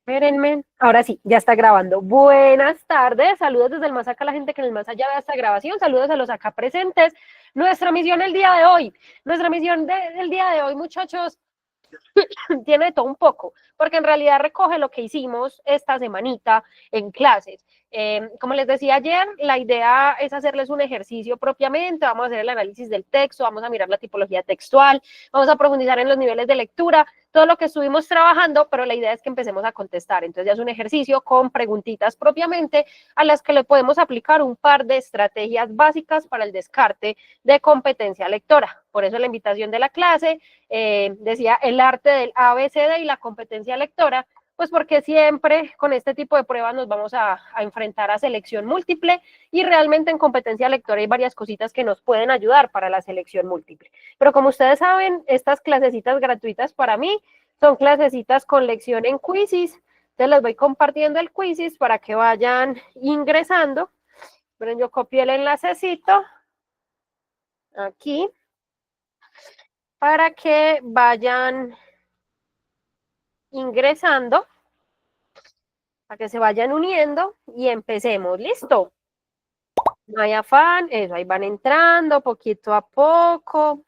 Espérenme. Ahora sí, ya está grabando. Buenas tardes, saludos desde el más acá a la gente que en el más allá ve esta grabación, saludos a los acá presentes. Nuestra misión el día de hoy, nuestra misión del día de hoy, muchachos, tiene de todo un poco, porque en realidad recoge lo que hicimos esta semanita en clases. Como les decía ayer, la idea es hacerles un ejercicio propiamente, vamos a hacer el análisis del texto, vamos a mirar la tipología textual, vamos a profundizar en los niveles de lectura, todo lo que estuvimos trabajando, pero la idea es que empecemos a contestar. Entonces ya es un ejercicio con preguntitas propiamente a las que le podemos aplicar un par de estrategias básicas para el descarte de competencia lectora. Por eso la invitación de la clase, decía el arte del ABCD y la competencia lectora, pues porque siempre con este tipo de pruebas nos vamos a enfrentar a selección múltiple y realmente en competencia lectora hay varias cositas que nos pueden ayudar para la selección múltiple. Pero como ustedes saben, estas clasecitas gratuitas para mí son clasecitas con lección en Quizzes. Entonces les voy compartiendo el Quizzes para que vayan ingresando. Pero yo copié el enlacecito aquí para que vayan ingresando, para que se vayan uniendo y empecemos. ¿Listo? No hay afán, eso, ahí van entrando poquito a poco.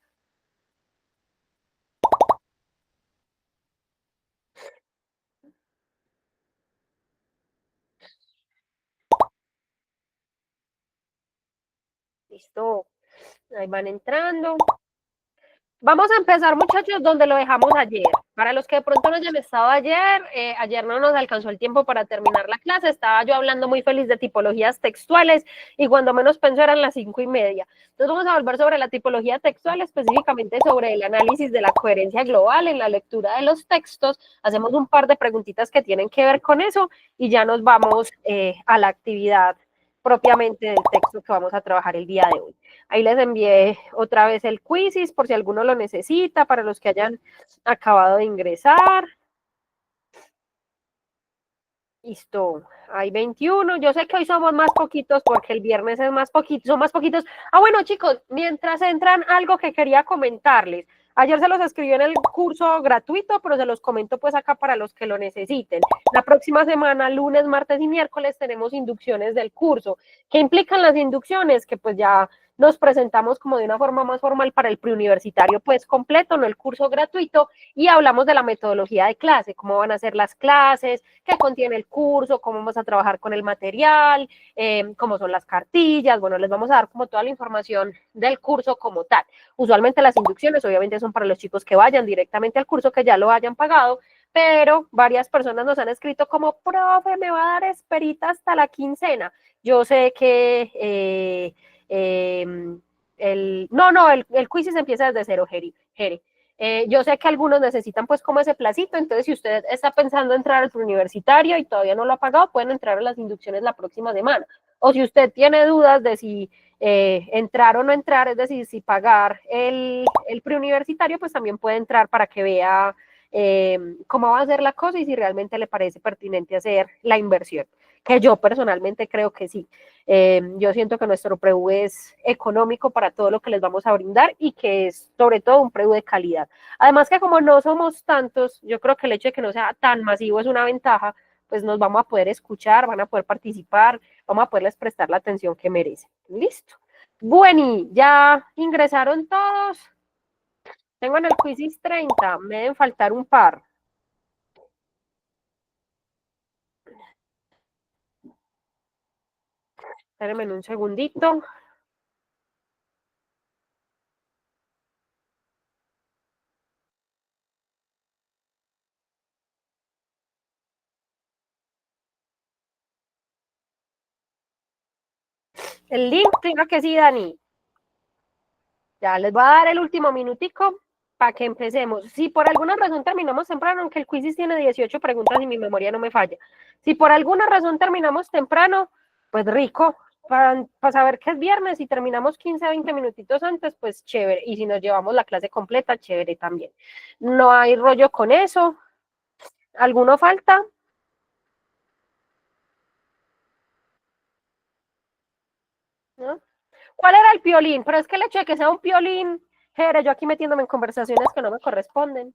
Listo, ahí van entrando. Vamos a empezar, muchachos, donde lo dejamos ayer. Para los que de pronto no hayan estado ayer, ayer no nos alcanzó el tiempo para terminar la clase, estaba yo hablando muy feliz de tipologías textuales y cuando menos pensó eran las 5:30. Entonces vamos a volver sobre la tipología textual, específicamente sobre el análisis de la coherencia global en la lectura de los textos. Hacemos un par de preguntitas que tienen que ver con eso y ya nos vamos a la actividad propiamente del texto que vamos a trabajar el día de hoy. Ahí les envié otra vez el quizzes por si alguno lo necesita, para los que hayan acabado de ingresar. Listo, hay 21. Yo sé que hoy somos más poquitos porque el viernes es más poquito, son más poquitos. Ah, bueno, chicos, mientras entran, algo que quería comentarles. Ayer se los escribí en el curso gratuito, pero se los comento pues acá para los que lo necesiten. La próxima semana, lunes, martes y miércoles, tenemos inducciones del curso. ¿Qué implican las inducciones? Que pues ya nos presentamos como de una forma más formal para el preuniversitario pues completo, no el curso gratuito, y hablamos de la metodología de clase, cómo van a ser las clases, qué contiene el curso, cómo vamos a trabajar con el material, cómo son las cartillas. Bueno, les vamos a dar como toda la información del curso como tal. Usualmente las inducciones obviamente son para los chicos que vayan directamente al curso, que ya lo hayan pagado, pero varias personas nos han escrito como, profe, me va a dar esperita hasta la quincena. Yo sé que el quiz se empieza desde cero, Jeri. Yo sé que algunos necesitan pues como ese placito, entonces si usted está pensando entrar al universitario y todavía no lo ha pagado, pueden entrar a las inducciones la próxima semana. O si usted tiene dudas de si entrar o no entrar, es decir, si pagar el preuniversitario, pues también puede entrar para que vea cómo va a ser la cosa y si realmente le parece pertinente hacer la inversión, que yo personalmente creo que sí. Yo siento que nuestro preu es económico para todo lo que les vamos a brindar y que es sobre todo un preu de calidad. Además que como no somos tantos, yo creo que el hecho de que no sea tan masivo es una ventaja, pues nos vamos a poder escuchar, van a poder participar, vamos a poderles prestar la atención que merecen. Listo. Bueno, ya ingresaron todos. Tengo en el quizzes 30, me deben faltar un par. Espérenme un segundito. El link, claro que sí, Dani. Ya les voy a dar el último minutico para que empecemos. Si por alguna razón terminamos temprano, aunque el quiz tiene 18 preguntas y mi memoria no me falla. Si por alguna razón terminamos temprano, pues rico, para saber que es viernes y terminamos 15, 20 minutitos antes, pues chévere. Y si nos llevamos la clase completa, chévere también. No hay rollo con eso. ¿Alguno falta? ¿No? ¿Cuál era el piolín? Pero es que el hecho de que sea un piolín, Jere, yo aquí metiéndome en conversaciones que no me corresponden.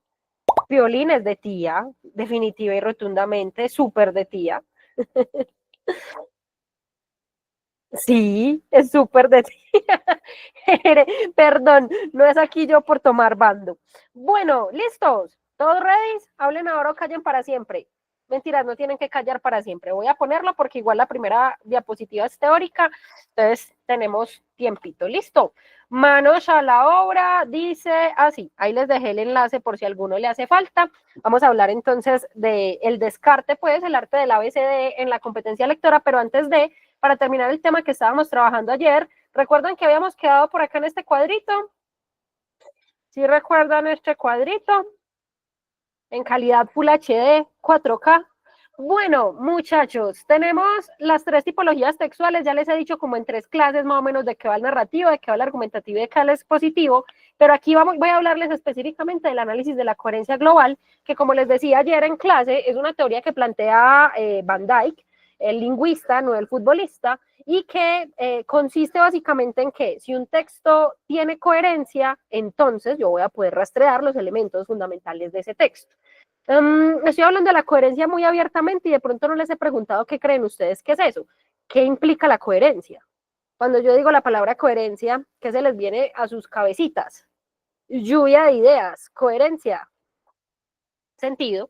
Piolín es de tía, definitiva y rotundamente, súper de tía. Sí, es súper de tía. Perdón, no es aquí yo por tomar bando. Bueno, listos. ¿Todos ready? Hablen ahora o callen para siempre. Mentiras, no tienen que callar para siempre. Voy a ponerlo porque igual la primera diapositiva es teórica, entonces tenemos tiempito. Listo. Manos a la obra, dice así. Ahí les dejé el enlace por si a alguno le hace falta. Vamos a hablar entonces del descarte, pues, el arte del ABCD en la competencia lectora, pero antes de, para terminar el tema que estábamos trabajando ayer, ¿recuerdan que habíamos quedado por acá en este cuadrito? ¿Sí recuerdan este cuadrito? En calidad Full HD, 4K. Bueno, muchachos, tenemos las tres tipologías textuales, ya les he dicho como en tres clases más o menos de qué va el narrativo, de qué va el argumentativo y de qué va el expositivo, pero aquí voy a hablarles específicamente del análisis de la coherencia global, que como les decía ayer en clase, es una teoría que plantea Van Dyck, el lingüista, no el futbolista, y que consiste básicamente en que si un texto tiene coherencia, entonces yo voy a poder rastrear los elementos fundamentales de ese texto. Estoy hablando de la coherencia muy abiertamente y de pronto no les he preguntado qué creen ustedes que es eso. ¿Qué implica la coherencia? Cuando yo digo la palabra coherencia, ¿qué se les viene a sus cabecitas? Lluvia de ideas, coherencia, sentido.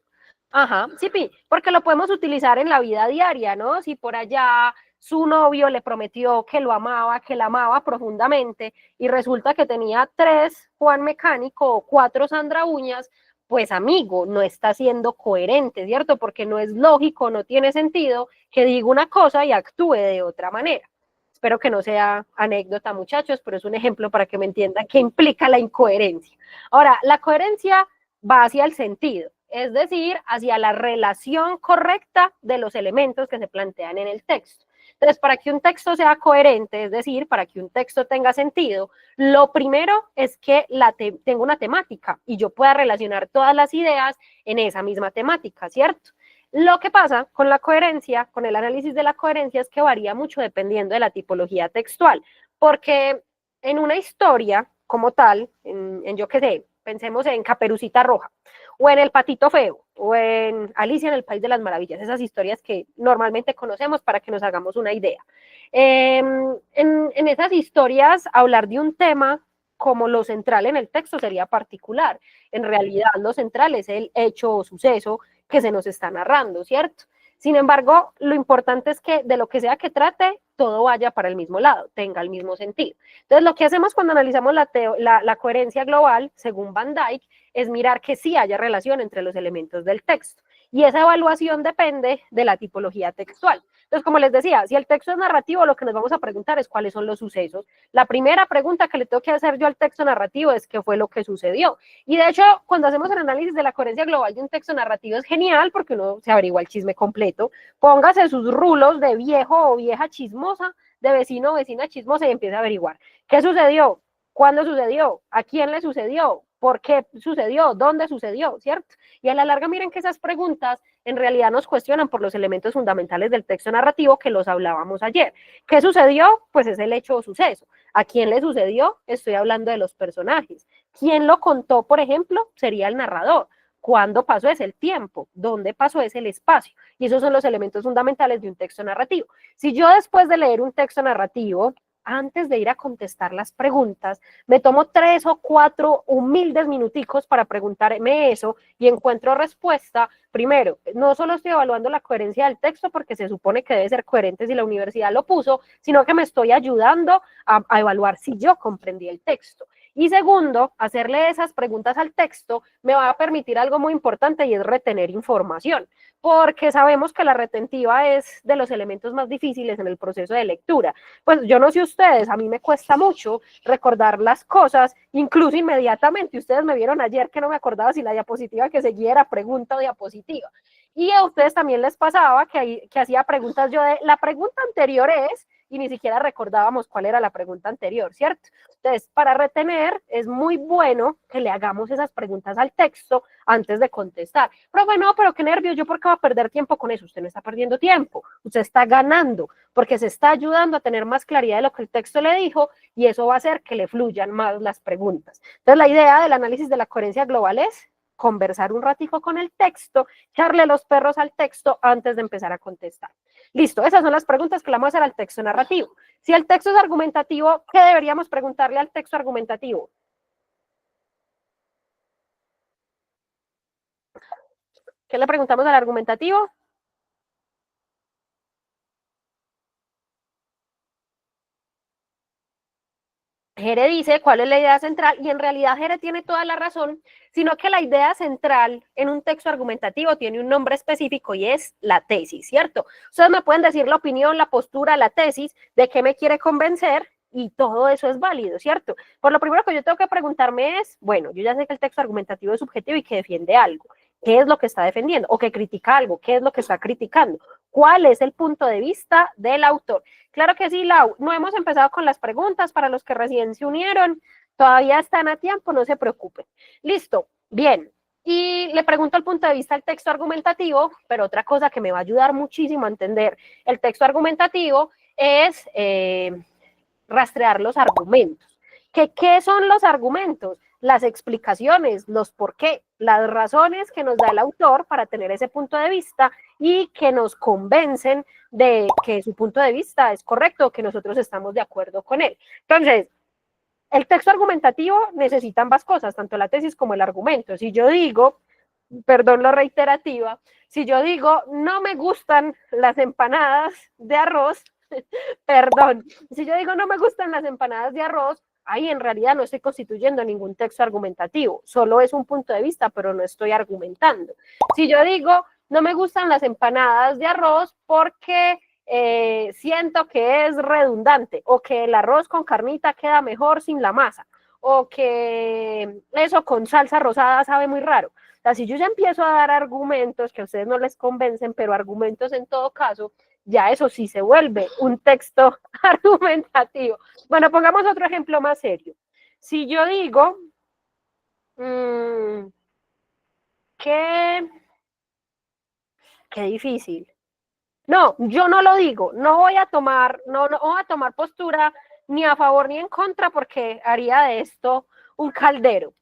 Ajá, sí, porque lo podemos utilizar en la vida diaria, ¿no? Si por allá su novio le prometió que lo amaba, que la amaba profundamente, y resulta que tenía 3 Juan Mecánico o 4 Sandra Uñas, pues amigo, no está siendo coherente, ¿cierto? Porque no es lógico, no tiene sentido que diga una cosa y actúe de otra manera. Espero que no sea anécdota, muchachos, pero es un ejemplo para que me entiendan qué implica la incoherencia. Ahora, la coherencia va hacia el sentido, es decir, hacia la relación correcta de los elementos que se plantean en el texto. Entonces, para que un texto sea coherente, es decir, para que un texto tenga sentido, lo primero es que tenga una temática y yo pueda relacionar todas las ideas en esa misma temática, ¿cierto? Lo que pasa con la coherencia, con el análisis de la coherencia, es que varía mucho dependiendo de la tipología textual, porque en una historia como tal, yo qué sé, pensemos en Caperucita Roja, o en El Patito Feo, o en Alicia en el País de las Maravillas, esas historias que normalmente conocemos para que nos hagamos una idea. En esas historias, hablar de un tema como lo central en el texto sería particular. En realidad, lo central es el hecho o suceso que se nos está narrando, ¿cierto? Sin embargo, lo importante es que de lo que sea que trate, todo vaya para el mismo lado, tenga el mismo sentido. Entonces, lo que hacemos cuando analizamos la coherencia global, según Van Dyck, es mirar que sí haya relación entre los elementos del texto. Y esa evaluación depende de la tipología textual. Entonces, como les decía, si el texto es narrativo, lo que nos vamos a preguntar es cuáles son los sucesos. La primera pregunta que le tengo que hacer yo al texto narrativo es qué fue lo que sucedió. Y de hecho, cuando hacemos el análisis de la coherencia global de un texto narrativo es genial porque uno se averigua el chisme completo. Póngase sus rulos de viejo o vieja chismosa, de vecino o vecina chismosa y empieza a averiguar qué sucedió, cuándo sucedió, a quién le sucedió, por qué sucedió, dónde sucedió, ¿cierto? Y a la larga miren que esas preguntas en realidad nos cuestionan por los elementos fundamentales del texto narrativo que los hablábamos ayer. ¿Qué sucedió? Pues es el hecho o suceso. ¿A quién le sucedió? Estoy hablando de los personajes. ¿Quién lo contó, por ejemplo? Sería el narrador. ¿Cuándo pasó? Es el tiempo. ¿Dónde pasó? Es el espacio. Y esos son los elementos fundamentales de un texto narrativo. Si yo después de leer un texto narrativo, antes de ir a contestar las preguntas, me tomo 3 o 4 humildes minuticos para preguntarme eso y encuentro respuesta, primero, no solo estoy evaluando la coherencia del texto porque se supone que debe ser coherente si la universidad lo puso, sino que me estoy ayudando a evaluar si yo comprendí el texto. Y segundo, hacerle esas preguntas al texto me va a permitir algo muy importante y es retener información, porque sabemos que la retentiva es de los elementos más difíciles en el proceso de lectura. Pues yo no sé ustedes, a mí me cuesta mucho recordar las cosas, incluso inmediatamente. Ustedes me vieron ayer que no me acordaba si la diapositiva que seguía era pregunta o diapositiva. Y a ustedes también les pasaba que hacía preguntas yo de, la pregunta anterior es, y ni siquiera recordábamos cuál era la pregunta anterior, ¿cierto? Entonces, para retener, es muy bueno que le hagamos esas preguntas al texto antes de contestar. Pero bueno, pero qué nervios, ¿yo por qué voy a perder tiempo con eso? Usted no está perdiendo tiempo, usted está ganando, porque se está ayudando a tener más claridad de lo que el texto le dijo y eso va a hacer que le fluyan más las preguntas. Entonces, la idea del análisis de la coherencia global es conversar un ratico con el texto, echarle los perros al texto antes de empezar a contestar. Listo, esas son las preguntas que le vamos a hacer al texto narrativo. Si el texto es argumentativo, ¿qué deberíamos preguntarle al texto argumentativo? ¿Qué le preguntamos al argumentativo? Jere dice cuál es la idea central y en realidad Jere tiene toda la razón, sino que la idea central en un texto argumentativo tiene un nombre específico y es la tesis, ¿cierto? Ustedes me pueden decir la opinión, la postura, la tesis, de qué me quiere convencer y todo eso es válido, ¿cierto? Por lo primero que yo tengo que preguntarme es, bueno, yo ya sé que el texto argumentativo es subjetivo y que defiende algo. ¿Qué es lo que está defendiendo? O que critica algo, ¿qué es lo que está criticando? ¿Cuál es el punto de vista del autor? Claro que sí, Lau, no hemos empezado con las preguntas para los que recién se unieron, todavía están a tiempo, no se preocupen. Listo, bien. Y le pregunto el punto de vista del texto argumentativo, pero otra cosa que me va a ayudar muchísimo a entender el texto argumentativo es rastrear los argumentos. ¿Qué son los argumentos? Las explicaciones, los por qué, las razones que nos da el autor para tener ese punto de vista y que nos convencen de que su punto de vista es correcto, que nosotros estamos de acuerdo con él. Entonces, el texto argumentativo necesita ambas cosas, tanto la tesis como el argumento. Si yo digo, perdón lo reiterativa, si yo digo, no me gustan las empanadas de arroz, perdón, si yo digo, no me gustan las empanadas de arroz, ahí en realidad no estoy constituyendo ningún texto argumentativo, solo es un punto de vista, pero no estoy argumentando. Si yo digo, no me gustan las empanadas de arroz porque siento que es redundante, o que el arroz con carnita queda mejor sin la masa, o que eso con salsa rosada sabe muy raro. O sea, si yo ya empiezo a dar argumentos que a ustedes no les convencen, pero argumentos en todo caso, ya eso sí se vuelve un texto argumentativo. Bueno, pongamos otro ejemplo más serio. Si yo digo que qué difícil. No, yo no lo digo, no voy a tomar, no voy a tomar postura ni a favor ni en contra porque haría de esto un caldero.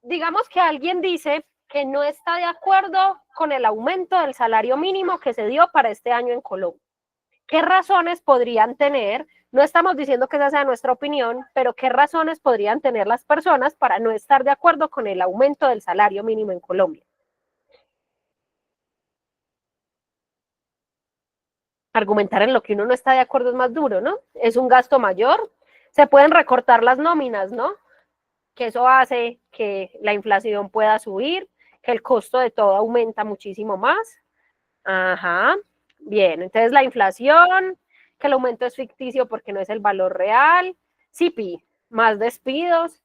Digamos que alguien dice que no está de acuerdo con el aumento del salario mínimo que se dio para este año en Colombia. ¿Qué razones podrían tener? No estamos diciendo que esa sea nuestra opinión, pero ¿qué razones podrían tener las personas para no estar de acuerdo con el aumento del salario mínimo en Colombia? Argumentar en lo que uno no está de acuerdo es más duro, ¿no? Es un gasto mayor, se pueden recortar las nóminas, ¿no? Que eso hace que la inflación pueda subir, que el costo de todo aumenta muchísimo más. Ajá, bien, entonces la inflación, que el aumento es ficticio porque no es el valor real, CIPI, más despidos,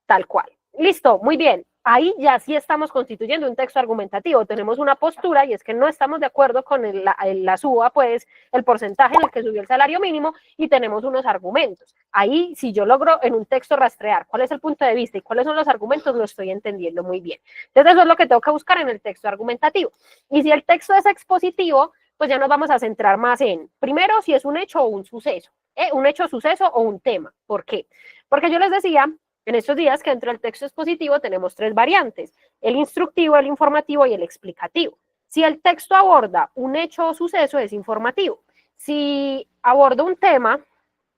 tal cual. Listo, muy bien. Ahí ya sí estamos constituyendo un texto argumentativo. Tenemos una postura y es que no estamos de acuerdo con la suba, pues, el porcentaje en el que subió el salario mínimo y tenemos unos argumentos. Ahí, si yo logro en un texto rastrear cuál es el punto de vista y cuáles son los argumentos, lo estoy entendiendo muy bien. Entonces, eso es lo que tengo que buscar en el texto argumentativo. Y si el texto es expositivo, pues ya nos vamos a centrar más en, primero, si es un hecho o un suceso. Un hecho, suceso o un tema. ¿Por qué? Porque yo les decía en estos días que dentro del texto expositivo tenemos tres variantes, el instructivo, el informativo y el explicativo. Si el texto aborda un hecho o suceso, es informativo. Si aborda un tema,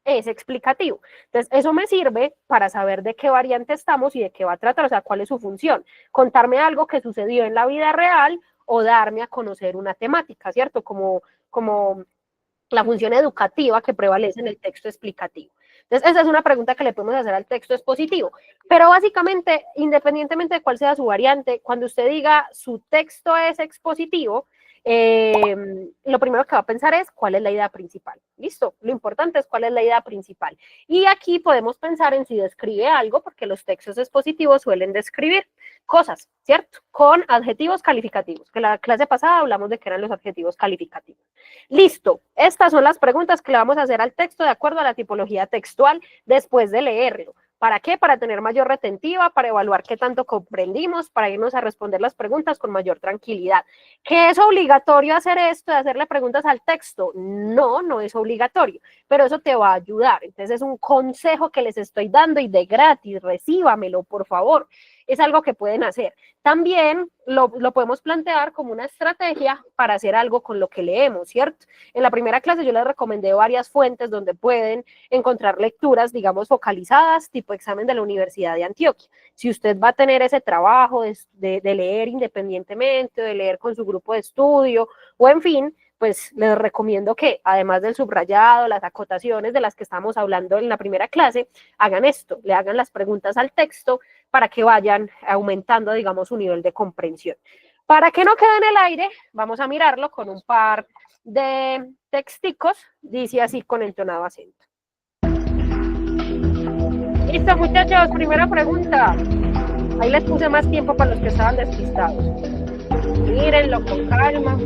es explicativo. Entonces, eso me sirve para saber de qué variante estamos y de qué va a tratar, o sea, cuál es su función. Contarme algo que sucedió en la vida real o darme a conocer una temática, ¿cierto? Como la función educativa que prevalece en el texto explicativo. Entonces, esa es una pregunta que le podemos hacer al texto expositivo. Pero básicamente, independientemente de cuál sea su variante, cuando usted diga su texto es expositivo, lo primero que va a pensar es cuál es la idea principal. ¿Listo? Lo importante es cuál es la idea principal. Y aquí podemos pensar en si describe algo, porque los textos expositivos suelen describir cosas, ¿cierto? Con adjetivos calificativos, que la clase pasada hablamos de qué eran los adjetivos calificativos. Listo, estas son las preguntas que le vamos a hacer al texto de acuerdo a la tipología textual después de leerlo. ¿Para qué? Para tener mayor retentiva, para evaluar qué tanto comprendimos, para irnos a responder las preguntas con mayor tranquilidad. ¿Qué es obligatorio hacer esto de hacerle preguntas al texto? No, no es obligatorio, pero eso te va a ayudar. Entonces es un consejo que les estoy dando y de gratis, recíbamelo, por favor. es algo que pueden hacer. También lo podemos plantear como una estrategia para hacer algo con lo que leemos, ¿cierto? En la primera clase yo les recomendé varias fuentes donde pueden encontrar lecturas, digamos, focalizadas, tipo examen de la Universidad de Antioquia. Si usted va a tener ese trabajo de leer independientemente, de leer con su grupo de estudio, o en fin, pues les recomiendo que, además del subrayado, las acotaciones de las que estamos hablando en la primera clase, hagan esto, le hagan las preguntas al texto para que vayan aumentando, digamos, su nivel de comprensión. Para que no quede en el aire, vamos a mirarlo con un par de texticos, dice así con entonado acento. Listo, muchachos, primera pregunta. Ahí les puse más tiempo para los que estaban despistados. Mírenlo con calma.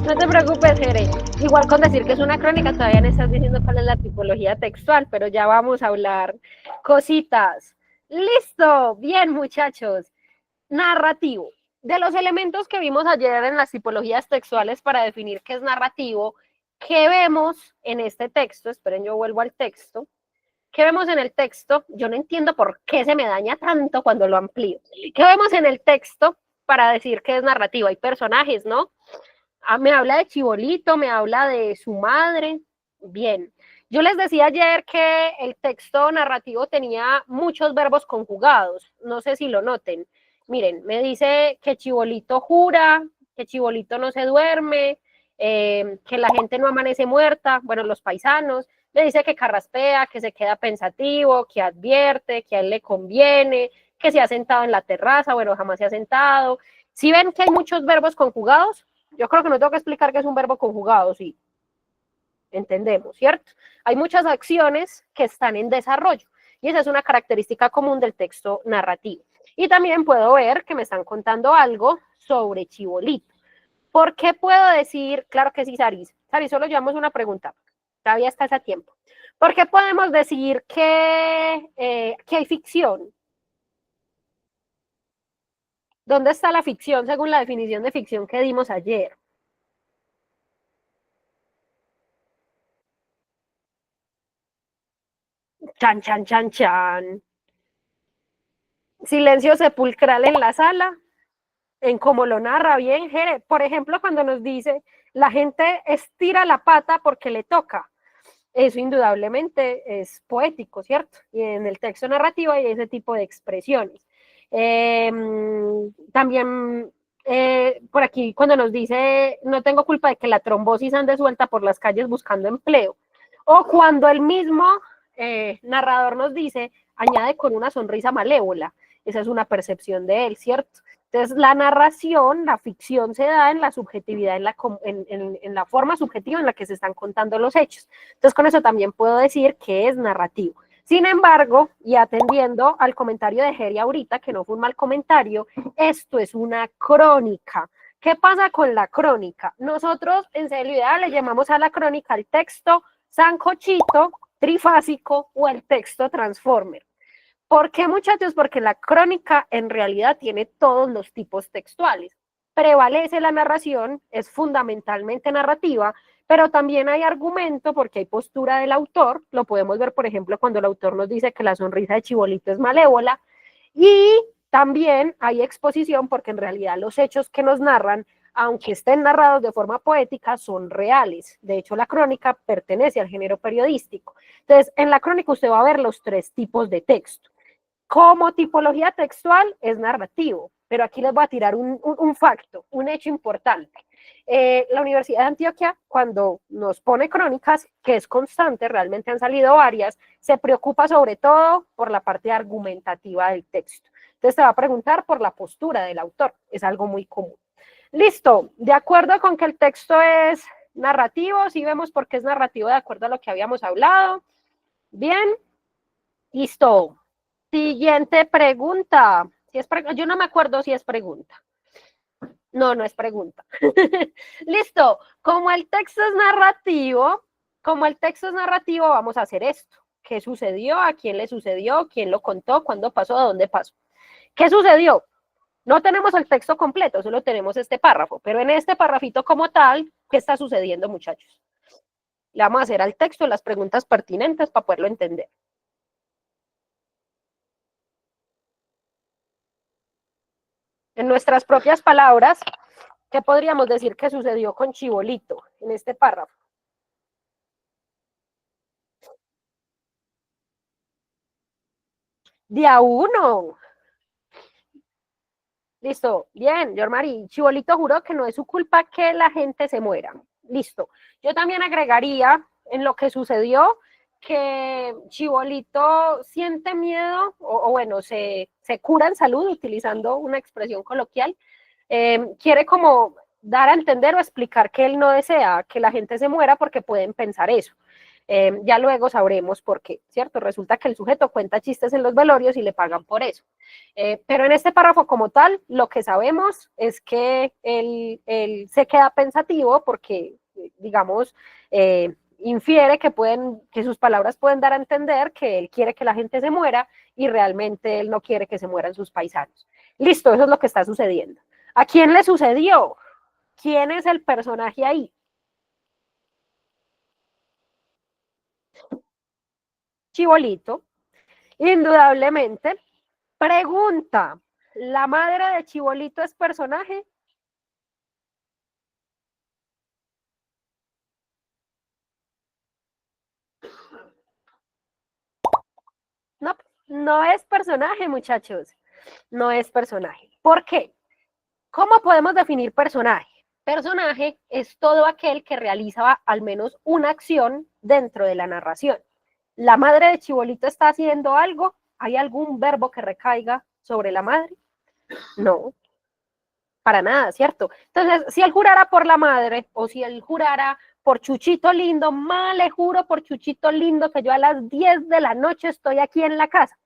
No te preocupes, Jere. Igual con decir que es una crónica, todavía no estás diciendo cuál es la tipología textual, pero ya vamos a hablar cositas. Listo, bien, muchachos. Narrativo. De los elementos que vimos ayer en las tipologías textuales para definir qué es narrativo, ¿qué vemos en este texto? Esperen, yo vuelvo al texto. ¿Qué vemos en el texto? Yo no entiendo por qué se me daña tanto cuando lo amplío. ¿Qué vemos en el texto para decir que es narrativo? Hay personajes, ¿no? Me habla de Chibolito, me habla de su madre. Bien. Yo les decía ayer que el texto narrativo tenía muchos verbos conjugados. No sé si lo noten. Miren, me dice que Chibolito jura, que Chibolito no se duerme, que la gente no amanece muerta, bueno, los paisanos. Me dice que carraspea, que se queda pensativo, que advierte, que a él le conviene, que se ha sentado en la terraza, bueno, jamás se ha sentado. Si ven que hay muchos verbos conjugados, yo creo que no tengo que explicar que es un verbo conjugado, sí. Entendemos, ¿cierto? Hay muchas acciones que están en desarrollo y esa es una característica común del texto narrativo. Y también puedo ver que me están contando algo sobre Chibolito. ¿Por qué puedo decir, claro que sí, Saris? Saris, solo llevamos una pregunta. Todavía estás a tiempo. ¿Por qué podemos decir que hay ficción? ¿Dónde está la ficción según la definición de ficción que dimos ayer? Chan, chan, chan, chan. Silencio sepulcral en la sala, en cómo lo narra bien Jere. Por ejemplo, cuando nos dice, la gente estira la pata porque le toca. Eso indudablemente es poético, ¿cierto? Y en el texto narrativo hay ese tipo de expresiones. También por aquí cuando nos dice, no tengo culpa de que la trombosis ande suelta por las calles buscando empleo. O cuando el mismo narrador nos dice, añade con una sonrisa malévola. Esa es una percepción de él, ¿cierto? Entonces, la narración, la ficción se da en la subjetividad, en la forma subjetiva en la que se están contando los hechos. Entonces, con eso también puedo decir que es narrativo. Sin embargo, y atendiendo al comentario de Geri ahorita, que no fue un mal comentario, esto es una crónica. ¿Qué pasa con la crónica? Nosotros en Celeridad le llamamos a la crónica el texto sancochito, trifásico o el texto transformer. ¿Por qué, muchachos? Porque la crónica en realidad tiene todos los tipos textuales. Prevalece la narración, es fundamentalmente narrativa, pero también hay argumento porque hay postura del autor. Lo podemos ver, por ejemplo, cuando el autor nos dice que la sonrisa de Chibolito es malévola. Y también hay exposición porque en realidad los hechos que nos narran, aunque estén narrados de forma poética, son reales. De hecho, la crónica pertenece al género periodístico. Entonces, en la crónica usted va a ver los tres tipos de texto. Como tipología textual es narrativo, pero aquí les voy a tirar un facto, un hecho importante. La Universidad de Antioquia, cuando nos pone crónicas, que es constante, realmente han salido varias, se preocupa sobre todo por la parte argumentativa del texto. Entonces te va a preguntar por la postura del autor, es algo muy común. Listo, de acuerdo con que el texto es narrativo, sí vemos por qué es narrativo de acuerdo a lo que habíamos hablado. Bien, listo. Siguiente pregunta. Yo no me acuerdo si es pregunta. No, no es pregunta. Listo. Como el texto es narrativo, vamos a hacer esto. ¿Qué sucedió? ¿A quién le sucedió? ¿Quién lo contó? ¿Cuándo pasó? ¿A dónde pasó? ¿Qué sucedió? No tenemos el texto completo, solo tenemos este párrafo, pero en este párrafito como tal, ¿qué está sucediendo, muchachos? Le vamos a hacer al texto las preguntas pertinentes para poderlo entender. En nuestras propias palabras, ¿qué podríamos decir que sucedió con Chibolito en este párrafo? Día uno. Listo, bien, Yormari. Chibolito juró que no es su culpa que la gente se muera. Listo. Yo también agregaría en lo que sucedió que Chibolito siente miedo, o bueno, se cura en salud, utilizando una expresión coloquial. Quiere como dar a entender o explicar que él no desea que la gente se muera porque pueden pensar eso. Ya luego sabremos por qué, ¿cierto? Resulta que el sujeto cuenta chistes en los velorios y le pagan por eso. Pero en este párrafo como tal, lo que sabemos es que él se queda pensativo porque, digamos, infiere que sus palabras pueden dar a entender que él quiere que la gente se muera y realmente él no quiere que se mueran sus paisanos. Listo, eso es lo que está sucediendo. ¿A quién le sucedió? ¿Quién es el personaje ahí? Chibolito, indudablemente. Pregunta, ¿la madre de Chibolito es personaje? No, no es personaje, muchachos. No es personaje. ¿Por qué? ¿Cómo podemos definir personaje? Personaje es todo aquel que realiza al menos una acción dentro de la narración. ¿La madre de Chibolito está haciendo algo? ¿Hay algún verbo que recaiga sobre la madre? No, para nada, ¿cierto? Entonces, si él jurara por la madre o si él jurara por Chuchito Lindo, mal le juro por Chuchito Lindo que yo a las 10 de la noche estoy aquí en la casa.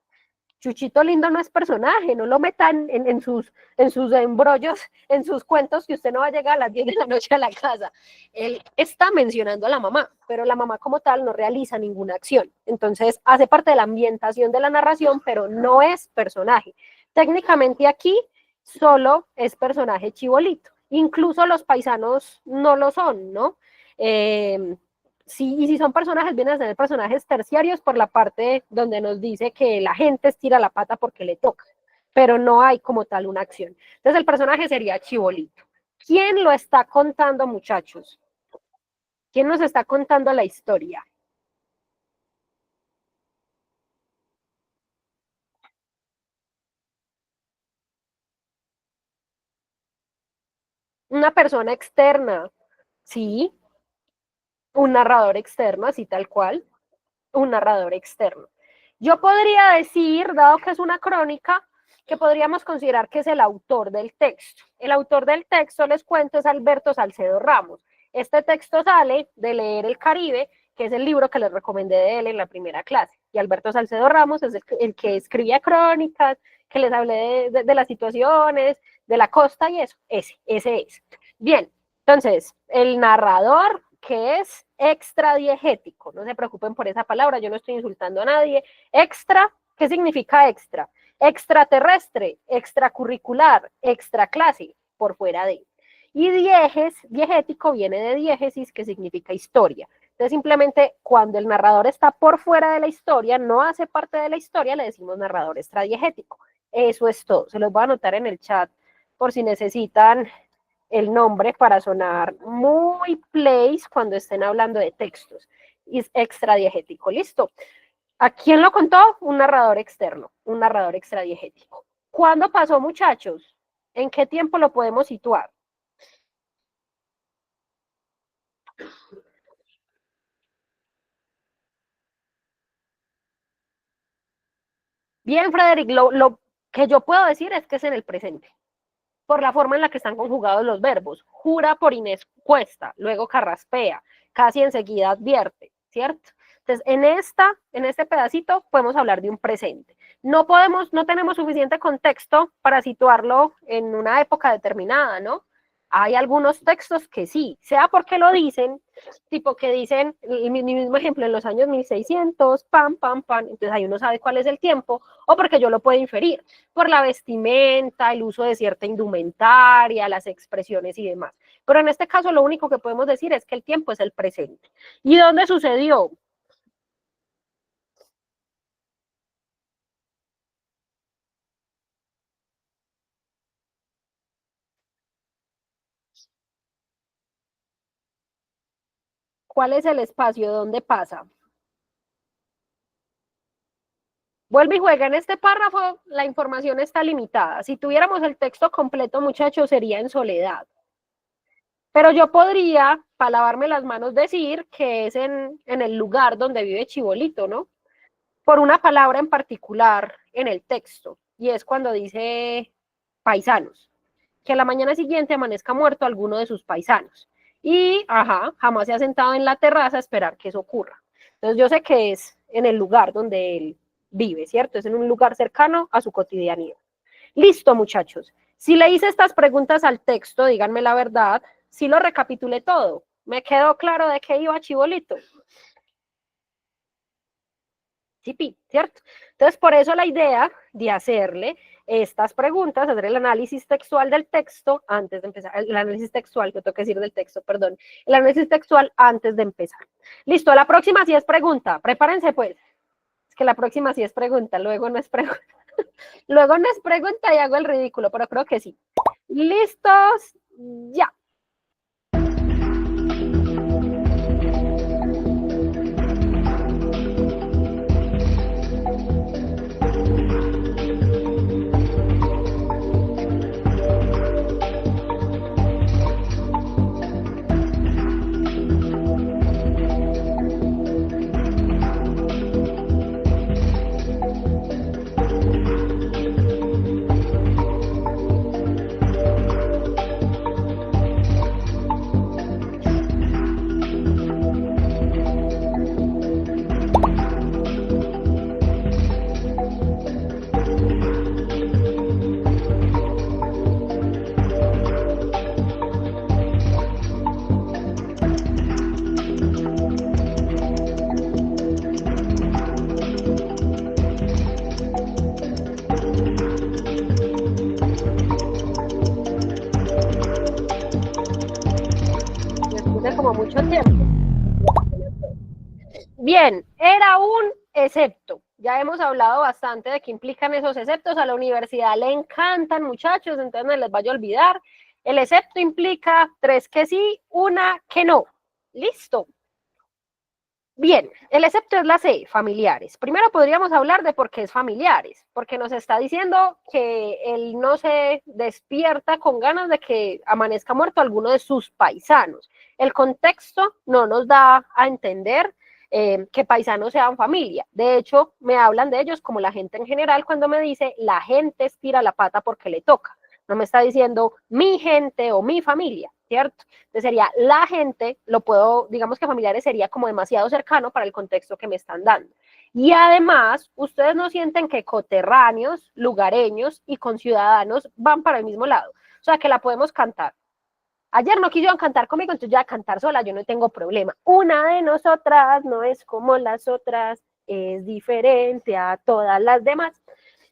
Chuchito Lindo no es personaje, no lo metan en sus embrollos, en sus cuentos que usted no va a llegar a las 10 de la noche a la casa. Él está mencionando a la mamá, pero la mamá como tal no realiza ninguna acción. Entonces hace parte de la ambientación de la narración, pero no es personaje. Técnicamente aquí solo es personaje Chibolito. Incluso los paisanos no lo son, ¿no? Sí, y si son personajes, vienen a ser personajes terciarios por la parte donde nos dice que la gente estira la pata porque le toca, pero no hay como tal una acción. Entonces el personaje sería Chibolito. ¿Quién lo está contando, muchachos? ¿Quién nos está contando la historia? Una persona externa, sí, un narrador externo, así tal cual, un narrador externo. Yo podría decir, dado que es una crónica, que podríamos considerar que es el autor del texto. El autor del texto, les cuento, es Alberto Salcedo Ramos. Este texto sale de Leer el Caribe, que es el libro que les recomendé de él en la primera clase. Y Alberto Salcedo Ramos es el que escribía crónicas, que les hablé de las situaciones, de la costa y eso. Ese es. Bien, entonces, el narrador que es extradiegético. No se preocupen por esa palabra, yo no estoy insultando a nadie. Extra, ¿qué significa extra? Extraterrestre, extracurricular, extraclase, por fuera de. Y diegético viene de diégesis, que significa historia. Entonces, simplemente cuando el narrador está por fuera de la historia, no hace parte de la historia, le decimos narrador extradiegético. Eso es todo. Se los voy a anotar en el chat por si necesitan el nombre para sonar muy place cuando estén hablando de textos. Es extradiegético, listo. ¿A quién lo contó? Un narrador externo, un narrador extradiegético. ¿Cuándo pasó, muchachos? ¿En qué tiempo lo podemos situar? Bien, Frederick, lo que yo puedo decir es que es en el presente, por la forma en la que están conjugados los verbos. Jura por Inés Cuesta, luego carraspea, casi enseguida advierte, ¿cierto? Entonces, en este pedacito podemos hablar de un presente. No tenemos suficiente contexto para situarlo en una época determinada, ¿no? Hay algunos textos que sí, sea porque lo dicen, tipo que dicen, mi mismo ejemplo, en los años 1600, pam, pam, pam, entonces ahí uno sabe cuál es el tiempo, o porque yo lo puedo inferir, por la vestimenta, el uso de cierta indumentaria, las expresiones y demás. Pero en este caso lo único que podemos decir es que el tiempo es el presente. ¿Y dónde sucedió? ¿Cuál es el espacio? ¿Dónde pasa? Vuelve y juega. En este párrafo la información está limitada. Si tuviéramos el texto completo, muchachos, sería en soledad. Pero yo podría, para lavarme las manos, decir que es en el lugar donde vive Chibolito, ¿no? Por una palabra en particular en el texto. Y es cuando dice paisanos. Que a la mañana siguiente amanezca muerto alguno de sus paisanos. Y, ajá, jamás se ha sentado en la terraza a esperar que eso ocurra. Entonces yo sé que es en el lugar donde él vive, ¿cierto? Es en un lugar cercano a su cotidianidad. Listo, muchachos. Si le hice estas preguntas al texto, díganme la verdad, si lo recapitulé todo. ¿Me quedó claro de qué iba Chibolito? Sí, ¿cierto? Entonces, por eso la idea de hacerle estas preguntas, hacer el análisis textual del texto antes de empezar, el análisis textual, que tengo que decir del texto, perdón, el análisis textual antes de empezar. Listo, la próxima sí es pregunta, prepárense pues, es que la próxima sí es pregunta, luego no es pregunta, luego no es pregunta y hago el ridículo, pero creo que sí. ¿Listos? Ya. Después de como mucho tiempo. Bien, era un excepto. Ya hemos hablado bastante de qué implican esos exceptos. A la universidad le encantan, muchachos, entonces no les vaya a olvidar. El excepto implica tres que sí, una que no. Listo. Bien, el excepto es la C, familiares. Primero podríamos hablar de por qué es familiares, porque nos está diciendo que él no se despierta con ganas de que amanezca muerto alguno de sus paisanos. El contexto no nos da a entender que paisanos sean familia. De hecho, me hablan de ellos como la gente en general cuando me dice la gente estira la pata porque le toca. No me está diciendo mi gente o mi familia, ¿cierto? Entonces sería la gente, lo puedo, digamos que familiares sería como demasiado cercano para el contexto que me están dando. Y además, ustedes no sienten que coterráneos, lugareños y conciudadanos van para el mismo lado. O sea, que la podemos cantar. Ayer no quisieron cantar conmigo, entonces ya cantar sola, yo no tengo problema. Una de nosotras no es como las otras, es diferente a todas las demás.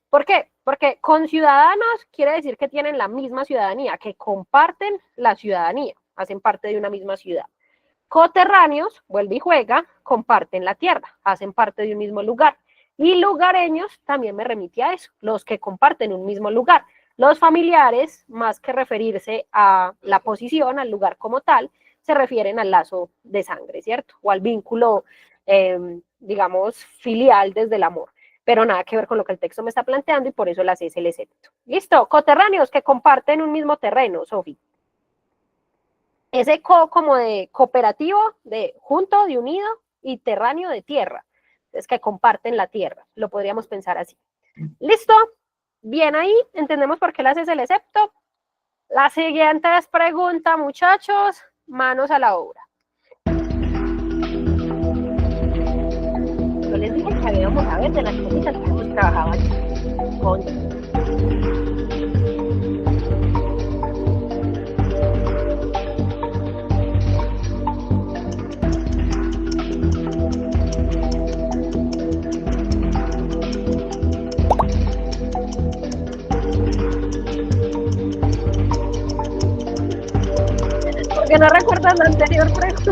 ¿Por qué? Porque con ciudadanos quiere decir que tienen la misma ciudadanía, que comparten la ciudadanía, hacen parte de una misma ciudad. Coterráneos, vuelve y juega, comparten la tierra, hacen parte de un mismo lugar. Y lugareños también me remite a eso, los que comparten un mismo lugar. Los familiares, más que referirse a la posición, al lugar como tal, se refieren al lazo de sangre, ¿cierto? O al vínculo, digamos, filial desde el amor. Pero nada que ver con lo que el texto me está planteando y por eso las es el excepto. Listo, coterráneos que comparten un mismo terreno, Sofi. ese co como de cooperativo, de junto, de unido, y terráneo de tierra. Es que comparten la tierra, lo podríamos pensar así. ¿Listo? Bien ahí, entendemos por qué le haces el excepto. La siguiente es pregunta, muchachos, manos a la obra. Yo les dije que habíamos a ver de las cositas que hemos trabajado aquí. Con... Porque no recuerdas la anterior pregunta.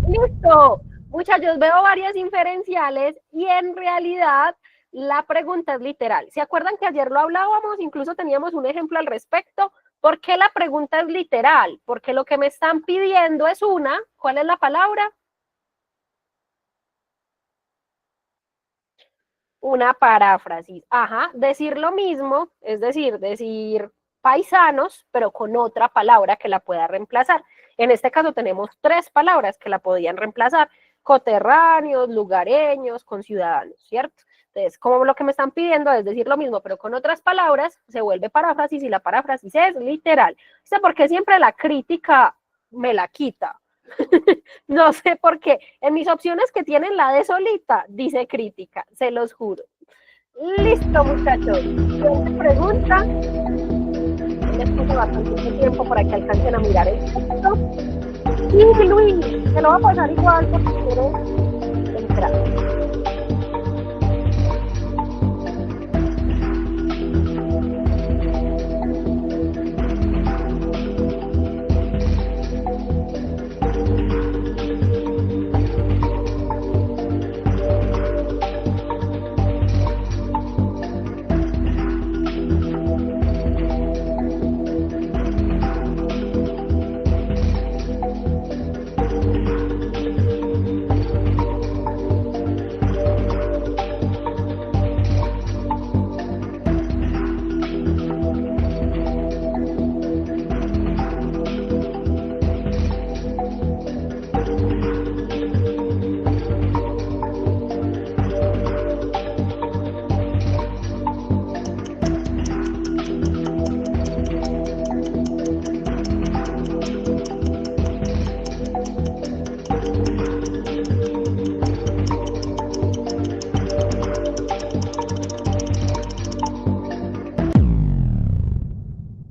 Listo. Muchachos, veo varias inferenciales y en realidad la pregunta es literal. ¿Se acuerdan que ayer lo hablábamos? Incluso teníamos un ejemplo al respecto. ¿Por qué la pregunta es literal? Porque lo que me están pidiendo es una, ¿cuál es la palabra? Una paráfrasis. Ajá, decir lo mismo, es decir, decir paisanos, pero con otra palabra que la pueda reemplazar. En este caso tenemos 3 palabras que la podían reemplazar: coterráneos, lugareños, conciudadanos, ¿cierto? Entonces, como lo que me están pidiendo es decir lo mismo, pero con otras palabras, se vuelve paráfrasis y la paráfrasis es literal. O sea, porque siempre la crítica me la quita. No sé por qué. En mis opciones que tienen la de solita, dice crítica, se los juro. Listo, muchachos. Siguiente pregunta. Les puse bastante tiempo para que alcancen a mirar el texto. Y Luis, se lo va a pasar igual porque quiere entrar.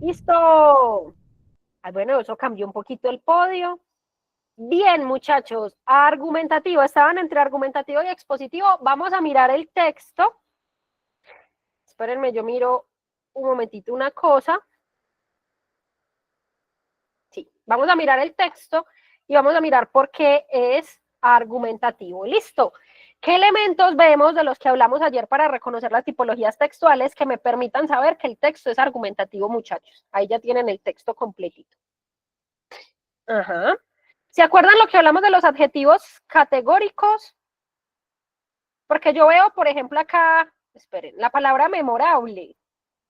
Listo. Ay, bueno, eso cambió un poquito el podio. Bien, muchachos, argumentativo. Estaban entre argumentativo y expositivo. Vamos a mirar el texto. Espérenme, yo miro un momentito una cosa. Sí, vamos a mirar el texto y vamos a mirar por qué es argumentativo. Listo. ¿Qué elementos vemos de los que hablamos ayer para reconocer las tipologías textuales que me permitan saber que el texto es argumentativo, muchachos? Ahí ya tienen el texto completito. Ajá. ¿Se acuerdan lo que hablamos de los adjetivos categóricos? Porque yo veo, por ejemplo, acá, esperen, la palabra memorable,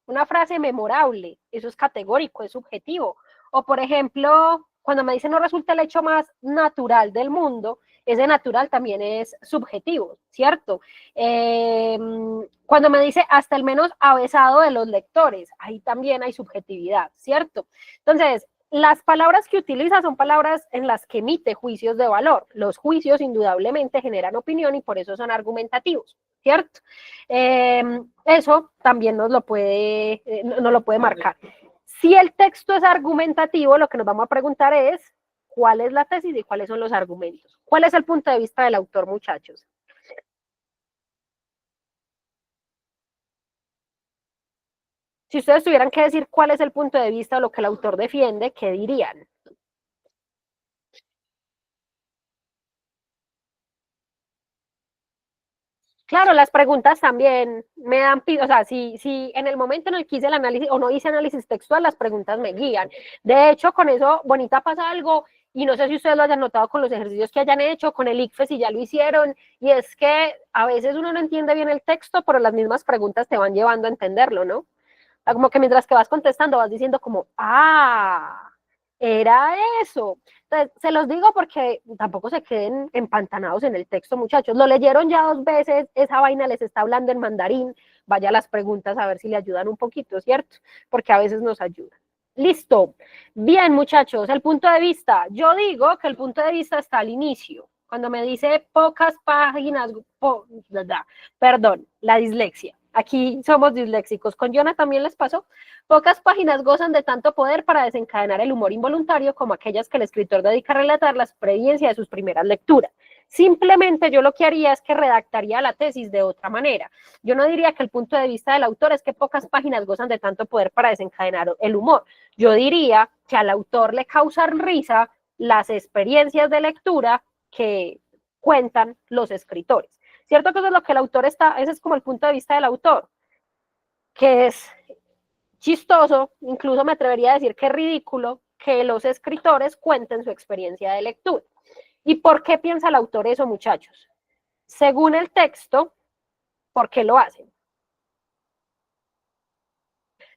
una frase memorable, eso es categórico, es subjetivo. O, por ejemplo, cuando me dicen no resulta el hecho más natural del mundo, ese natural también es subjetivo, ¿cierto? Cuando me dice hasta el menos avesado de los lectores, ahí también hay subjetividad, ¿cierto? Entonces, las palabras que utiliza son palabras en las que emite juicios de valor. Los juicios indudablemente generan opinión y por eso son argumentativos, ¿cierto? Eso también nos lo puede marcar. Si el texto es argumentativo, lo que nos vamos a preguntar es cuál es la tesis y cuáles son los argumentos. ¿Cuál es el punto de vista del autor, muchachos? Si ustedes tuvieran que decir cuál es el punto de vista o lo que el autor defiende, ¿qué dirían? Claro, las preguntas también me dan, o sea, si en el momento en el que hice el análisis o no hice análisis textual, las preguntas me guían. De hecho, con eso, Bonita, pasa algo, y no sé si ustedes lo hayan notado con los ejercicios que hayan hecho, con el ICFES si ya lo hicieron, y es que a veces uno no entiende bien el texto, pero las mismas preguntas te van llevando a entenderlo, ¿no? Como que mientras que vas contestando vas diciendo como, ah, Era eso. Entonces, se los digo porque tampoco se queden empantanados en el texto, muchachos. Lo leyeron ya 2 veces, esa vaina les está hablando en mandarín. Vaya las preguntas a ver si le ayudan un poquito, ¿cierto? Porque a veces nos ayudan. Listo. Bien, muchachos, el punto de vista. Yo digo que el punto de vista está al inicio. Cuando me dice pocas páginas, perdón, la dislexia. Aquí somos disléxicos. Con Jonah también les pasó. Pocas páginas gozan de tanto poder para desencadenar el humor involuntario como aquellas que el escritor dedica a relatar la experiencia de sus primeras lecturas. Simplemente yo lo que haría es que redactaría la tesis de otra manera. Yo no diría que el punto de vista del autor es que pocas páginas gozan de tanto poder para desencadenar el humor. Yo diría que al autor le causan risa las experiencias de lectura que cuentan los escritores. ¿Cierto que eso es lo que el autor está, ese es como el punto de vista del autor, que es chistoso, incluso me atrevería a decir que es ridículo que los escritores cuenten su experiencia de lectura. ¿Y por qué piensa el autor eso, muchachos? Según el texto, ¿por qué lo hacen?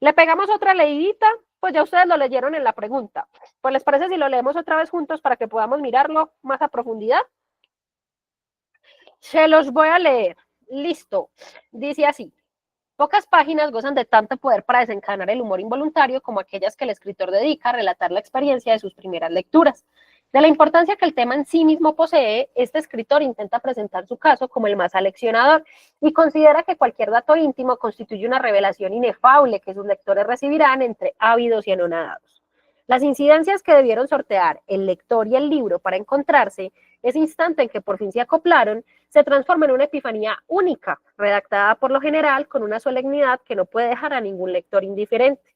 Le pegamos otra leidita, pues ya ustedes lo leyeron en la pregunta. Pues les parece si lo leemos otra vez juntos para que podamos mirarlo más a profundidad. Se los voy a leer. Listo. Dice así. Pocas páginas gozan de tanto poder para desencadenar el humor involuntario como aquellas que el escritor dedica a relatar la experiencia de sus primeras lecturas. De la importancia que el tema en sí mismo posee, este escritor intenta presentar su caso como el más aleccionador y considera que cualquier dato íntimo constituye una revelación inefable que sus lectores recibirán entre ávidos y anonadados. Las incidencias que debieron sortear el lector y el libro para encontrarse, ese instante en que por fin se acoplaron, se transforma en una epifanía única, redactada por lo general con una solemnidad que no puede dejar a ningún lector indiferente.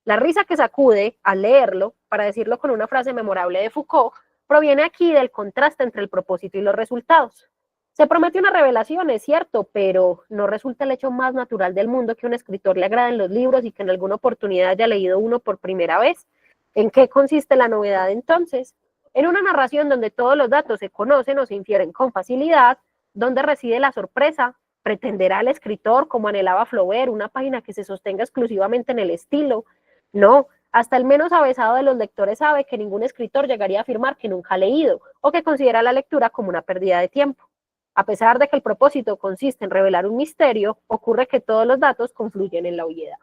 La risa que sacude al leerlo, para decirlo con una frase memorable de Foucault, proviene aquí del contraste entre el propósito y los resultados. Se promete una revelación, es cierto, pero no resulta el hecho más natural del mundo que a un escritor le agraden los libros y que en alguna oportunidad haya leído uno por primera vez. ¿En qué consiste la novedad entonces? En una narración donde todos los datos se conocen o se infieren con facilidad, donde reside la sorpresa. ¿Pretenderá el escritor, como anhelaba Flaubert, una página que se sostenga exclusivamente en el estilo? No, hasta el menos avesado de los lectores sabe que ningún escritor llegaría a afirmar que nunca ha leído o que considera la lectura como una pérdida de tiempo. A pesar de que el propósito consiste en revelar un misterio, ocurre que todos los datos confluyen en la obviedad.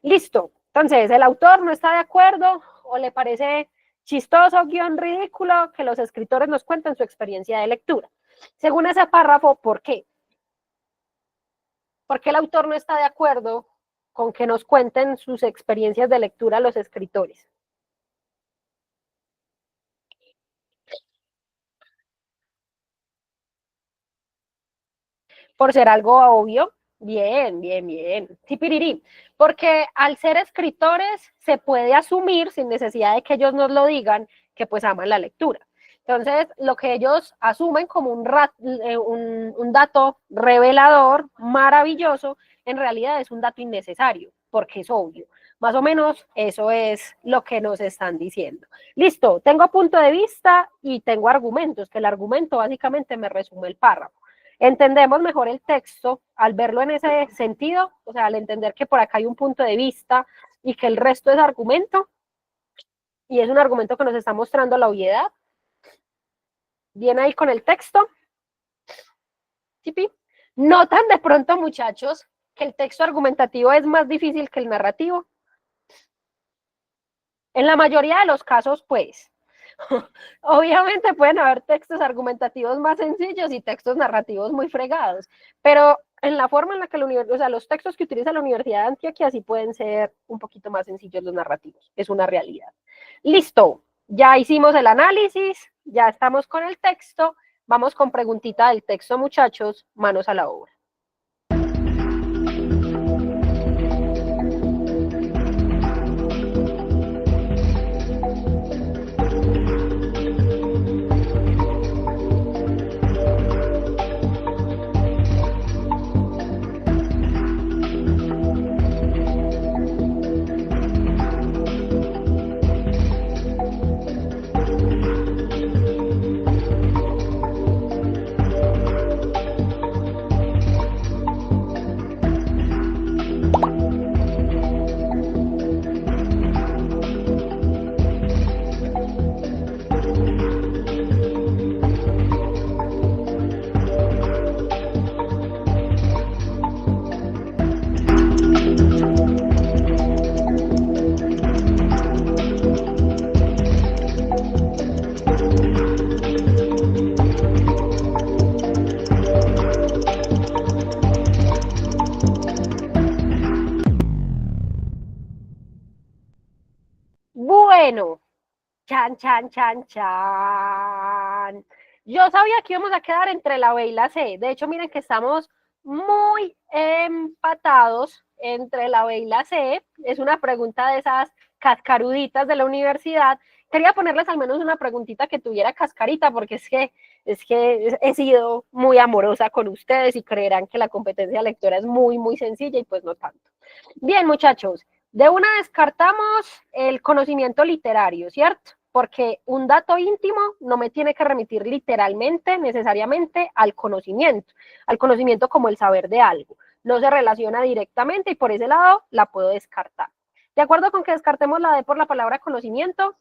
Listo. Entonces, ¿el autor no está de acuerdo o le parece chistoso, guión ridículo que los escritores nos cuenten su experiencia de lectura? Según ese párrafo, ¿por qué? ¿Por qué el autor no está de acuerdo con que nos cuenten sus experiencias de lectura los escritores? Por ser algo obvio. Bien, bien, bien. Sí, pirirí. Porque al ser escritores se puede asumir, sin necesidad de que ellos nos lo digan, que pues aman la lectura. Entonces, lo que ellos asumen como un dato revelador, maravilloso, en realidad es un dato innecesario, porque es obvio. Más o menos eso es lo que nos están diciendo. Listo, tengo punto de vista y tengo argumentos, que el argumento básicamente me resume el párrafo. Entendemos mejor el texto al verlo en ese sentido, o sea, al entender que por acá hay un punto de vista y que el resto es argumento, y es un argumento que nos está mostrando la obviedad. Bien ahí con el texto. ¿Sí? Notan de pronto, muchachos, que el texto argumentativo es más difícil que el narrativo. En la mayoría de los casos, pues, obviamente pueden haber textos argumentativos más sencillos y textos narrativos muy fregados, pero en la forma en la que los textos que utiliza la Universidad de Antioquia sí pueden ser un poquito más sencillos los narrativos, es una realidad. Listo, ya hicimos el análisis, ya estamos con el texto, vamos con preguntita del texto, muchachos, manos a la obra. Bueno, chan, chan, chan, chan. Yo sabía que íbamos a quedar entre la B y la C. De hecho, miren que estamos muy empatados entre la B y la C. Es una pregunta de esas cascaruditas de la universidad. Quería ponerles al menos una preguntita que tuviera cascarita, porque es que he sido muy amorosa con ustedes y creerán que la competencia lectora es muy, muy sencilla y pues no tanto. Bien, muchachos, de una descartamos el conocimiento literario, ¿cierto? Porque un dato íntimo no me tiene que remitir literalmente, necesariamente, al conocimiento como el saber de algo. No se relaciona directamente y por ese lado la puedo descartar. ¿De acuerdo con que descartemos la D por la palabra conocimiento?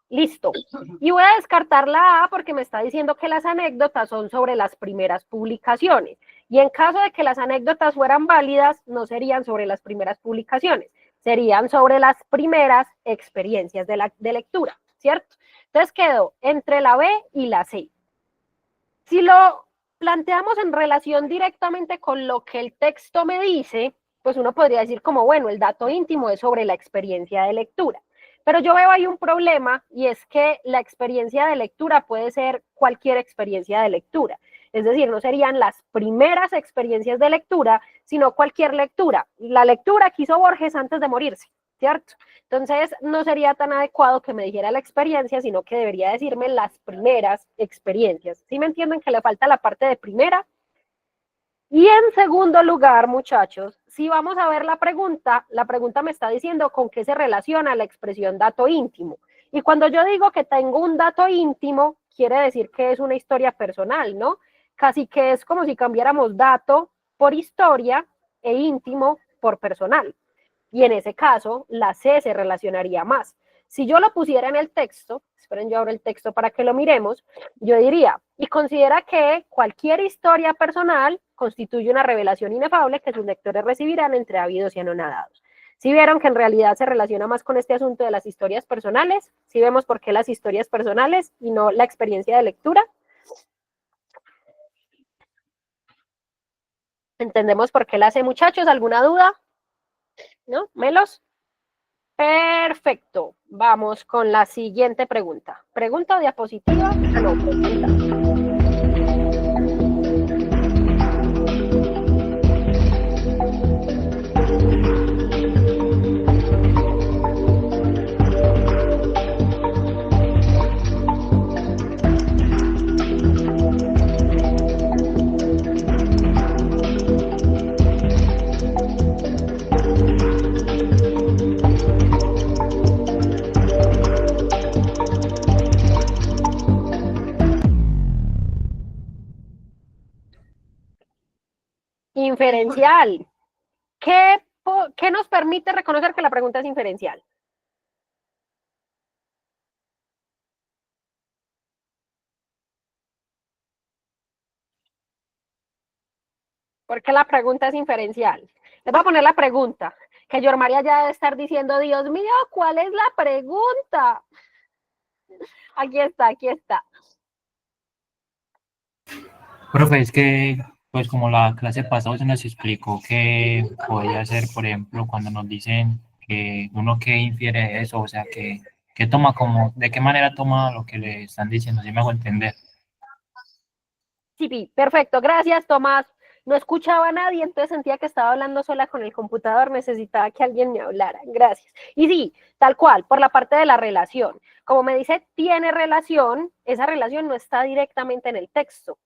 Listo. Y voy a descartar la A porque me está diciendo que las anécdotas son sobre las primeras publicaciones. Y en caso de que las anécdotas fueran válidas, no serían sobre las primeras publicaciones, serían sobre las primeras experiencias de lectura, ¿cierto? Entonces quedó entre la B y la C. Si lo planteamos en relación directamente con lo que el texto me dice, pues uno podría decir como, bueno, el dato íntimo es sobre la experiencia de lectura. Pero yo veo ahí un problema y es que la experiencia de lectura puede ser cualquier experiencia de lectura. Es decir, no serían las primeras experiencias de lectura, sino cualquier lectura. La lectura que hizo Borges antes de morirse, ¿cierto? Entonces, no sería tan adecuado que me dijera la experiencia, sino que debería decirme las primeras experiencias. ¿Sí me entienden que le falta la parte de primera? Y en segundo lugar, muchachos, si vamos a ver la pregunta me está diciendo con qué se relaciona la expresión dato íntimo. Y cuando yo digo que tengo un dato íntimo, quiere decir que es una historia personal, ¿no? Casi que es como si cambiáramos dato por historia e íntimo por personal. Y en ese caso, la C se relacionaría más. Si yo lo pusiera en el texto, esperen yo abro el texto para que lo miremos, yo diría, y considera que cualquier historia personal constituye una revelación inefable que sus lectores recibirán entre ávidos y anonadados. ¿Sí vieron que en realidad se relaciona más con este asunto de las historias personales? ¿Sí vemos por qué las historias personales y no la experiencia de lectura? ¿Entendemos por qué la C, muchachos? ¿Alguna duda? ¿No? ¿Melos? Perfecto. Vamos con la siguiente pregunta. ¿Pregunta o diapositiva? Ah, no, pregunta. Inferencial. ¿Qué nos permite reconocer que la pregunta es inferencial? Porque la pregunta es inferencial. Les voy a poner la pregunta, que Yor María ya debe estar diciendo, Dios mío, ¿cuál es la pregunta? Aquí está, aquí está. Profe, es que, pues como la clase pasada se nos explicó que podía ser, por ejemplo, cuando nos dicen que uno que infiere de eso, o sea, que toma como, de qué manera toma lo que le están diciendo, si me hago entender. Sí, perfecto, gracias, Tomás. No escuchaba a nadie, entonces sentía que estaba hablando sola con el computador, necesitaba que alguien me hablara. Gracias. Y sí, tal cual, por la parte de la relación. Como me dice, tiene relación, esa relación no está directamente en el texto.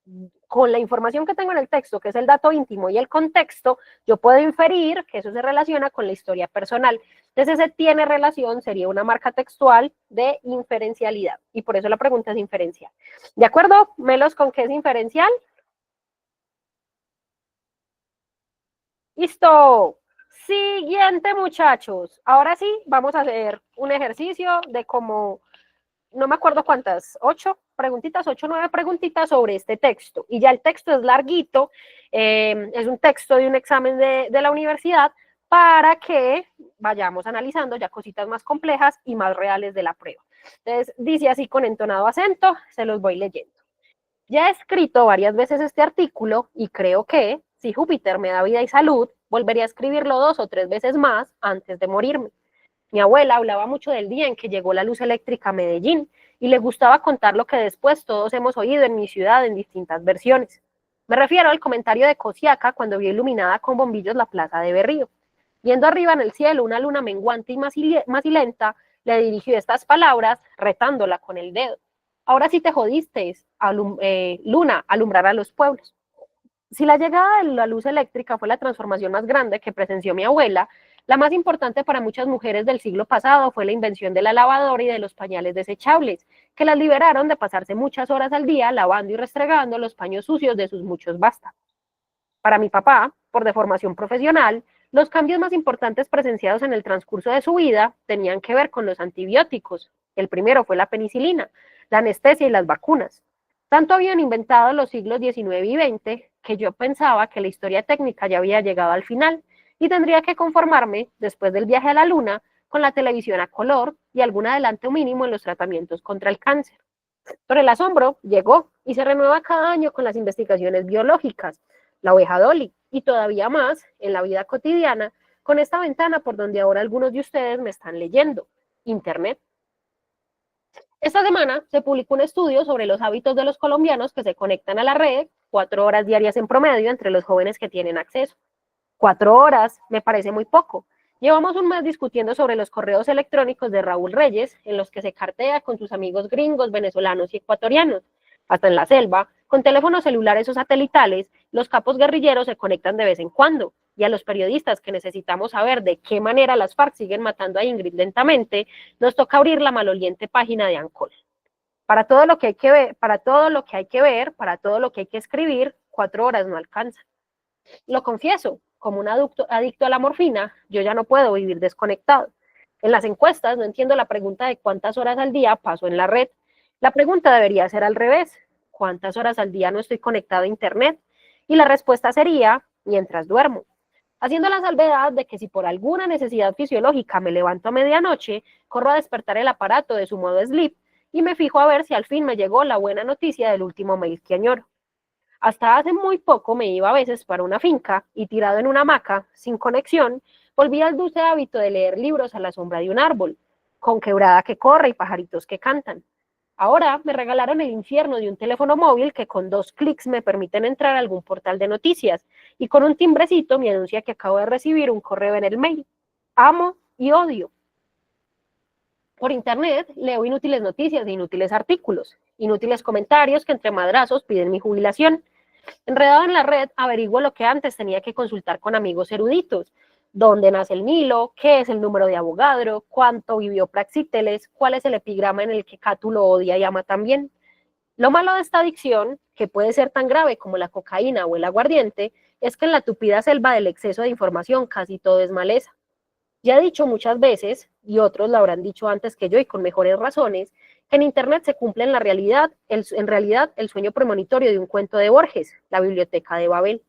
Con la información que tengo en el texto, que es el dato íntimo y el contexto, yo puedo inferir que eso se relaciona con la historia personal. Entonces, ese tiene relación sería una marca textual de inferencialidad. Y por eso la pregunta es inferencial. ¿De acuerdo, Melos, con qué es inferencial? Listo. Siguiente, muchachos. Ahora sí, vamos a hacer un ejercicio de como, no me acuerdo cuántas, 8, 9 preguntitas sobre este texto. Y ya el texto es larguito, es un texto de un examen de la universidad para que vayamos analizando ya cositas más complejas y más reales de la prueba. Entonces, dice así con entonado acento, se los voy leyendo. Ya he escrito varias veces este artículo y creo que, si Júpiter me da vida y salud, volvería a escribirlo 2 o 3 veces más antes de morirme. Mi abuela hablaba mucho del día en que llegó la luz eléctrica a Medellín y le gustaba contar lo que después todos hemos oído en mi ciudad en distintas versiones. Me refiero al comentario de Cosiaca cuando vio iluminada con bombillos la plaza de Berrío. Viendo arriba en el cielo una luna menguante y macilenta, le dirigió estas palabras retándola con el dedo. Ahora sí te jodiste, luna, alumbrar a los pueblos. Si la llegada de la luz eléctrica fue la transformación más grande que presenció mi abuela, la más importante para muchas mujeres del siglo pasado fue la invención de la lavadora y de los pañales desechables, que las liberaron de pasarse muchas horas al día lavando y restregando los paños sucios de sus muchos vástagos. Para mi papá, por deformación profesional, los cambios más importantes presenciados en el transcurso de su vida tenían que ver con los antibióticos. El primero fue la penicilina, la anestesia y las vacunas. Tanto habían inventado en los siglos XIX y XX que yo pensaba que la historia técnica ya había llegado al final y tendría que conformarme, después del viaje a la luna, con la televisión a color y algún adelanto mínimo en los tratamientos contra el cáncer. Pero el asombro llegó y se renueva cada año con las investigaciones biológicas, la oveja Dolly y todavía más en la vida cotidiana con esta ventana por donde ahora algunos de ustedes me están leyendo, Internet. Esta semana se publicó un estudio sobre los hábitos de los colombianos que se conectan a la red 4 horas diarias en promedio entre los jóvenes que tienen acceso. 4 horas me parece muy poco. Llevamos un mes discutiendo sobre los correos electrónicos de Raúl Reyes, en los que se cartea con sus amigos gringos, venezolanos y ecuatorianos. Hasta en la selva, con teléfonos celulares o satelitales, los capos guerrilleros se conectan de vez en cuando. Y a los periodistas que necesitamos saber de qué manera las FARC siguen matando a Ingrid lentamente, nos toca abrir la maloliente página de Ancol. Para todo lo que hay que ver, para todo lo que hay que ver, para todo lo que hay que escribir, 4 horas no alcanzan. Lo confieso, como un adicto a la morfina, yo ya no puedo vivir desconectado. En las encuestas no entiendo la pregunta de cuántas horas al día paso en la red. La pregunta debería ser al revés. ¿Cuántas horas al día no estoy conectado a Internet? Y la respuesta sería, mientras duermo. Haciendo la salvedad de que si por alguna necesidad fisiológica me levanto a medianoche, corro a despertar el aparato de su modo sleep y me fijo a ver si al fin me llegó la buena noticia del último mail que añoro. Hasta hace muy poco me iba a veces para una finca y tirado en una hamaca, sin conexión, volví al dulce hábito de leer libros a la sombra de un árbol, con quebrada que corre y pajaritos que cantan. Ahora me regalaron el infierno de un teléfono móvil que con 2 clics me permiten entrar a algún portal de noticias y con un timbrecito me anuncia que acabo de recibir un correo en el mail. Amo y odio. Por internet leo inútiles noticias e inútiles artículos, inútiles comentarios que entre madrazos piden mi jubilación. Enredado en la red, averiguo lo que antes tenía que consultar con amigos eruditos. ¿Dónde nace el Nilo? ¿Qué es el número de Avogadro? ¿Cuánto vivió Praxíteles? ¿Cuál es el epigrama en el que Cátulo odia y ama también? Lo malo de esta adicción, que puede ser tan grave como la cocaína o el aguardiente, es que en la tupida selva del exceso de información casi todo es maleza. Ya he dicho muchas veces, y otros lo habrán dicho antes que yo y con mejores razones, que en Internet se cumple en realidad el sueño premonitorio de un cuento de Borges, la Biblioteca de Babel.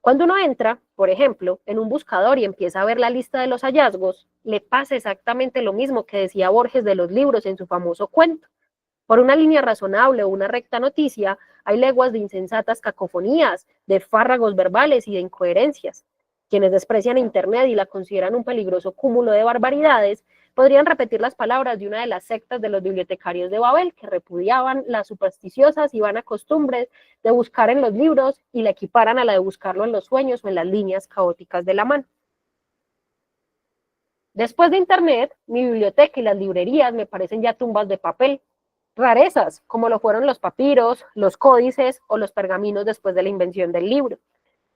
Cuando uno entra, por ejemplo, en un buscador y empieza a ver la lista de los hallazgos, le pasa exactamente lo mismo que decía Borges de los libros en su famoso cuento. Por una línea razonable o una recta noticia, hay leguas de insensatas cacofonías, de fárragos verbales y de incoherencias. Quienes desprecian Internet y la consideran un peligroso cúmulo de barbaridades, podrían repetir las palabras de una de las sectas de los bibliotecarios de Babel, que repudiaban las supersticiosas y vanas costumbres de buscar en los libros y la equiparan a la de buscarlo en los sueños o en las líneas caóticas de la mano. Después de Internet, mi biblioteca y las librerías me parecen ya tumbas de papel, rarezas, como lo fueron los papiros, los códices o los pergaminos después de la invención del libro.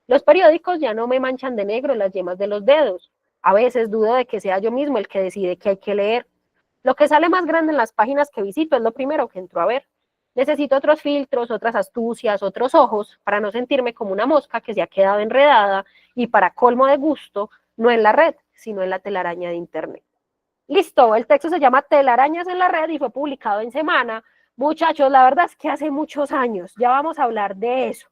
Los periódicos ya no me manchan de negro las yemas de los dedos. A veces dudo de que sea yo mismo el que decide qué hay que leer. Lo que sale más grande en las páginas que visito es lo primero que entro a ver. Necesito otros filtros, otras astucias, otros ojos, para no sentirme como una mosca que se ha quedado enredada y para colmo de gusto, no en la red, sino en la telaraña de Internet. Listo, el texto se llama Telarañas en la red y fue publicado en Semana. Muchachos, la verdad es que hace muchos años, ya vamos a hablar de eso.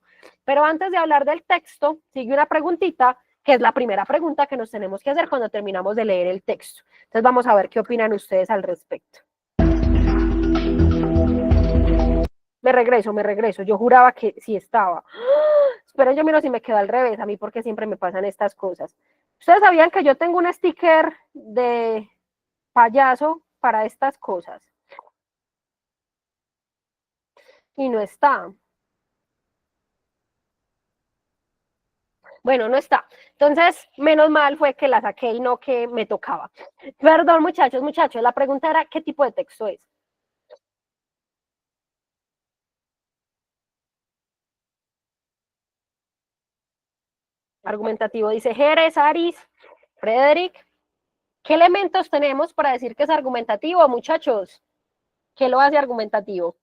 Pero antes de hablar del texto, sigue una preguntita, que es la primera pregunta que nos tenemos que hacer cuando terminamos de leer el texto. Entonces vamos a ver qué opinan ustedes al respecto. Me regreso, yo juraba que sí estaba. Esperen, yo miro si me quedó al revés, a mí porque siempre me pasan estas cosas. ¿Ustedes sabían que yo tengo un sticker de payaso para estas cosas. Y no está. Bueno, no está. Entonces, menos mal fue que la saqué y no que me tocaba. Perdón, muchachos, la pregunta era, ¿qué tipo de texto es? Argumentativo, dice Jerez, Aris, Frederick. ¿Qué elementos tenemos para decir que es argumentativo, muchachos? ¿Qué lo hace argumentativo?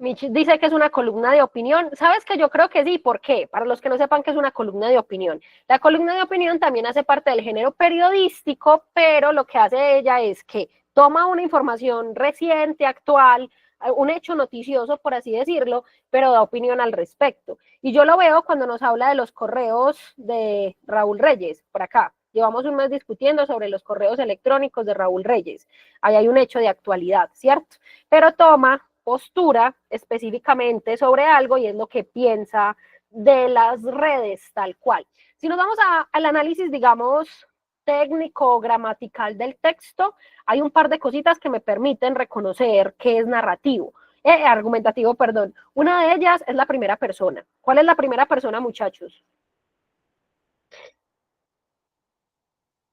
Mitch dice que es una columna de opinión. ¿Sabes que yo creo que sí? ¿Por qué? Para los que no sepan que es una columna de opinión. La columna de opinión también hace parte del género periodístico, pero lo que hace ella es que toma una información reciente, actual, un hecho noticioso, por así decirlo, pero da opinión al respecto. Y yo lo veo cuando nos habla de los correos de Raúl Reyes, por acá. Llevamos un mes discutiendo sobre los correos electrónicos de Raúl Reyes. Ahí hay un hecho de actualidad, ¿cierto? Pero toma postura específicamente sobre algo y es lo que piensa de las redes tal cual. Si nos vamos al análisis, digamos, técnico, gramatical del texto, hay un par de cositas que me permiten reconocer que es narrativo, argumentativo, perdón. Una de ellas es la primera persona. ¿Cuál es la primera persona, muchachos?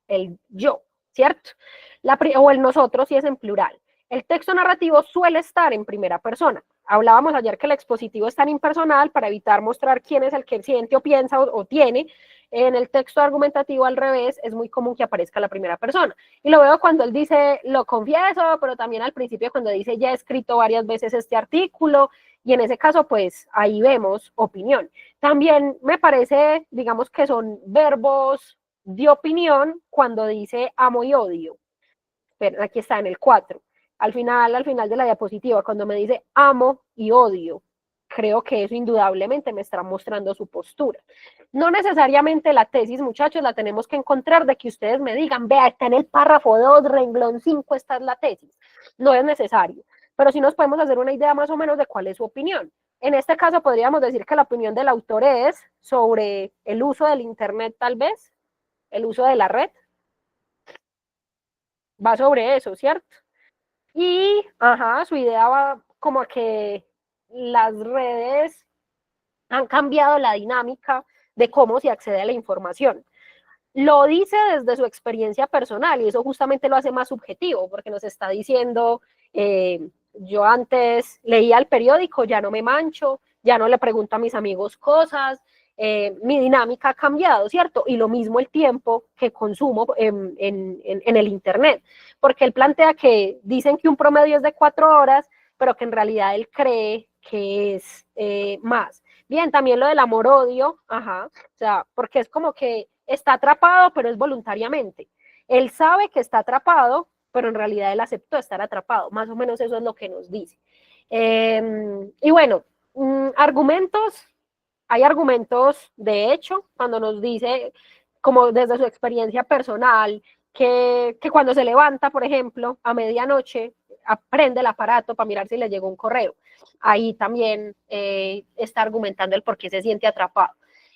El yo, ¿cierto? O el nosotros si es en plural. El texto narrativo suele estar en primera persona. Hablábamos ayer que el expositivo es tan impersonal para evitar mostrar quién es el que siente o piensa o tiene. En el texto argumentativo al revés es muy común que aparezca la primera persona. Y lo veo cuando él dice, lo confieso, pero también al principio cuando dice, ya he escrito varias veces este artículo, y en ese caso, pues ahí vemos opinión. También me parece, digamos que son verbos de opinión cuando dice amo y odio. Pero aquí está en el 4. Al final de la diapositiva, cuando me dice amo y odio, creo que eso indudablemente me está mostrando su postura. No necesariamente la tesis, muchachos, la tenemos que encontrar de que ustedes me digan, vea, está en el párrafo 2, renglón 5, esta es la tesis. No es necesario, pero sí nos podemos hacer una idea más o menos de cuál es su opinión. En este caso podríamos decir que la opinión del autor es sobre el uso del Internet, tal vez, el uso de la red, va sobre eso, ¿cierto? Y, su idea va como a que las redes han cambiado la dinámica de cómo se accede a la información. Lo dice desde su experiencia personal y eso justamente lo hace más subjetivo porque nos está diciendo, yo antes leía el periódico, ya no me mancho, ya no le pregunto a mis amigos cosas, mi dinámica ha cambiado, ¿cierto? Y lo mismo el tiempo que consumo en el Internet, porque él plantea que dicen que un promedio es de 4 horas, pero que en realidad él cree que es más. Bien, también lo del amor-odio, o sea, porque es como que está atrapado, pero es voluntariamente. Él sabe que está atrapado, pero en realidad él aceptó estar atrapado. Más o menos eso es lo que nos dice. Y bueno, argumentos, hay argumentos de hecho, cuando nos dice, como desde su experiencia personal, que cuando se levanta, por ejemplo, a medianoche, prende el aparato para mirar si le llegó un correo. Ahí también está argumentando el por qué se siente atrapado.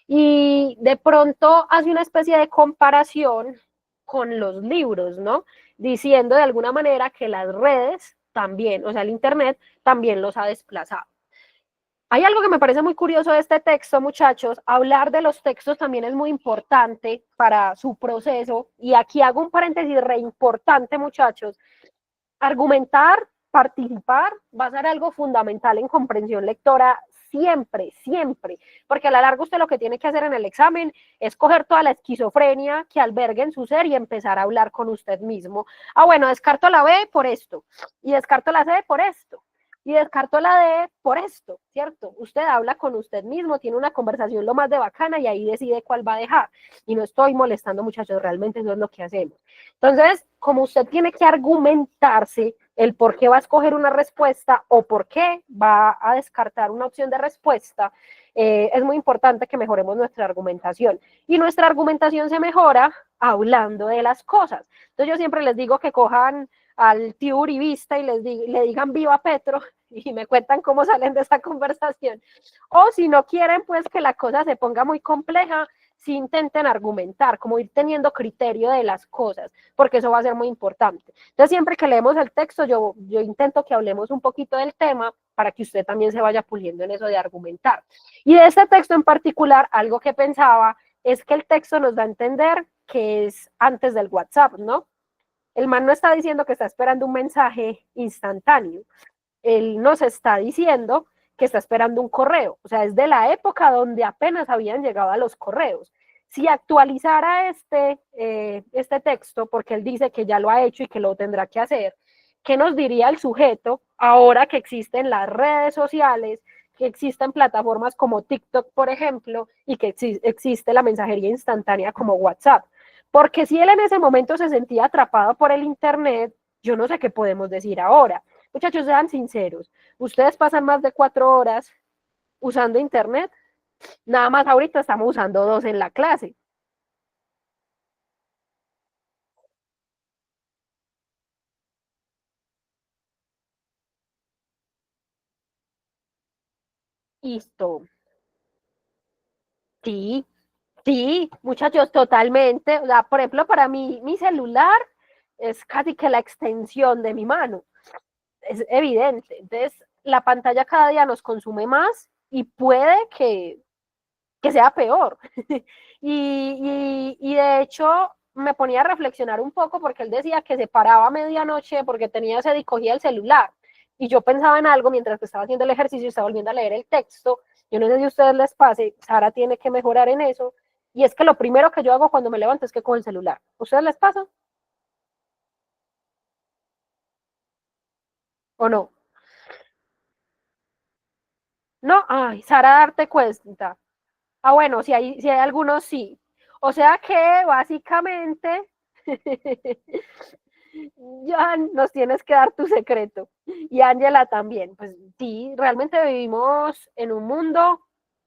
Y de pronto hace una especie de comparación con los libros, ¿no? Diciendo de alguna manera que las redes también, o sea, el Internet también los ha desplazado. Hay algo que me parece muy curioso de este texto, muchachos. Hablar de los textos también es muy importante para su proceso. Y aquí hago un paréntesis re importante, muchachos. Argumentar, participar, va a ser algo fundamental en comprensión lectora siempre, siempre. Porque a la larga usted lo que tiene que hacer en el examen es coger toda la esquizofrenia que alberga en su ser y empezar a hablar con usted mismo. Bueno, descarto la B por esto y descarto la C por esto y descarto la D por esto, ¿cierto? Usted habla con usted mismo, tiene una conversación lo más de bacana y ahí decide cuál va a dejar. Y no estoy molestando, muchachos, realmente eso es lo que hacemos. Entonces, como usted tiene que argumentarse el por qué va a escoger una respuesta o por qué va a descartar una opción de respuesta, es muy importante que mejoremos nuestra argumentación. Y nuestra argumentación se mejora hablando de las cosas. Entonces yo siempre les digo que cojan al tío uribista y le digan viva Petro y me cuentan cómo salen de esa conversación. O si no quieren pues que la cosa se ponga muy compleja, sí intenten argumentar, como ir teniendo criterio de las cosas, porque eso va a ser muy importante. Entonces, siempre que leemos el texto, yo intento que hablemos un poquito del tema para que usted también se vaya puliendo en eso de argumentar. Y de este texto en particular, algo que pensaba es que el texto nos da a entender que es antes del WhatsApp, ¿no? El man no está diciendo que está esperando un mensaje instantáneo, él nos está diciendo que está esperando un correo, o sea, es de la época donde apenas habían llegado a los correos. Si actualizara este texto, porque él dice que ya lo ha hecho y que lo tendrá que hacer, ¿qué nos diría el sujeto ahora que existen las redes sociales, que existen plataformas como TikTok, por ejemplo, y que existe la mensajería instantánea como WhatsApp? Porque si él en ese momento se sentía atrapado por el Internet, yo no sé qué podemos decir ahora. Muchachos, sean sinceros. ¿Ustedes pasan más de 4 horas usando Internet? Nada más ahorita estamos usando 2 en la clase. Listo. Sí, sí, muchachos, totalmente. O sea, por ejemplo, para mí, mi celular es casi que la extensión de mi mano. Es evidente. Entonces, la pantalla cada día nos consume más y puede que sea peor. y de hecho me ponía a reflexionar un poco porque él decía que se paraba a medianoche porque tenía sed y cogía el celular. Y yo pensaba en algo mientras que estaba haciendo el ejercicio y estaba volviendo a leer el texto. Yo no sé si a ustedes les pase, Sara tiene que mejorar en eso. Y es que lo primero que yo hago cuando me levanto es que cojo el celular. ¿A ustedes les pasa o no? No, ay, Sara, darte cuenta. Ah, bueno, si hay algunos sí. O sea que básicamente Johan, nos tienes que dar tu secreto. Y Ángela también. Pues sí, realmente vivimos en un mundo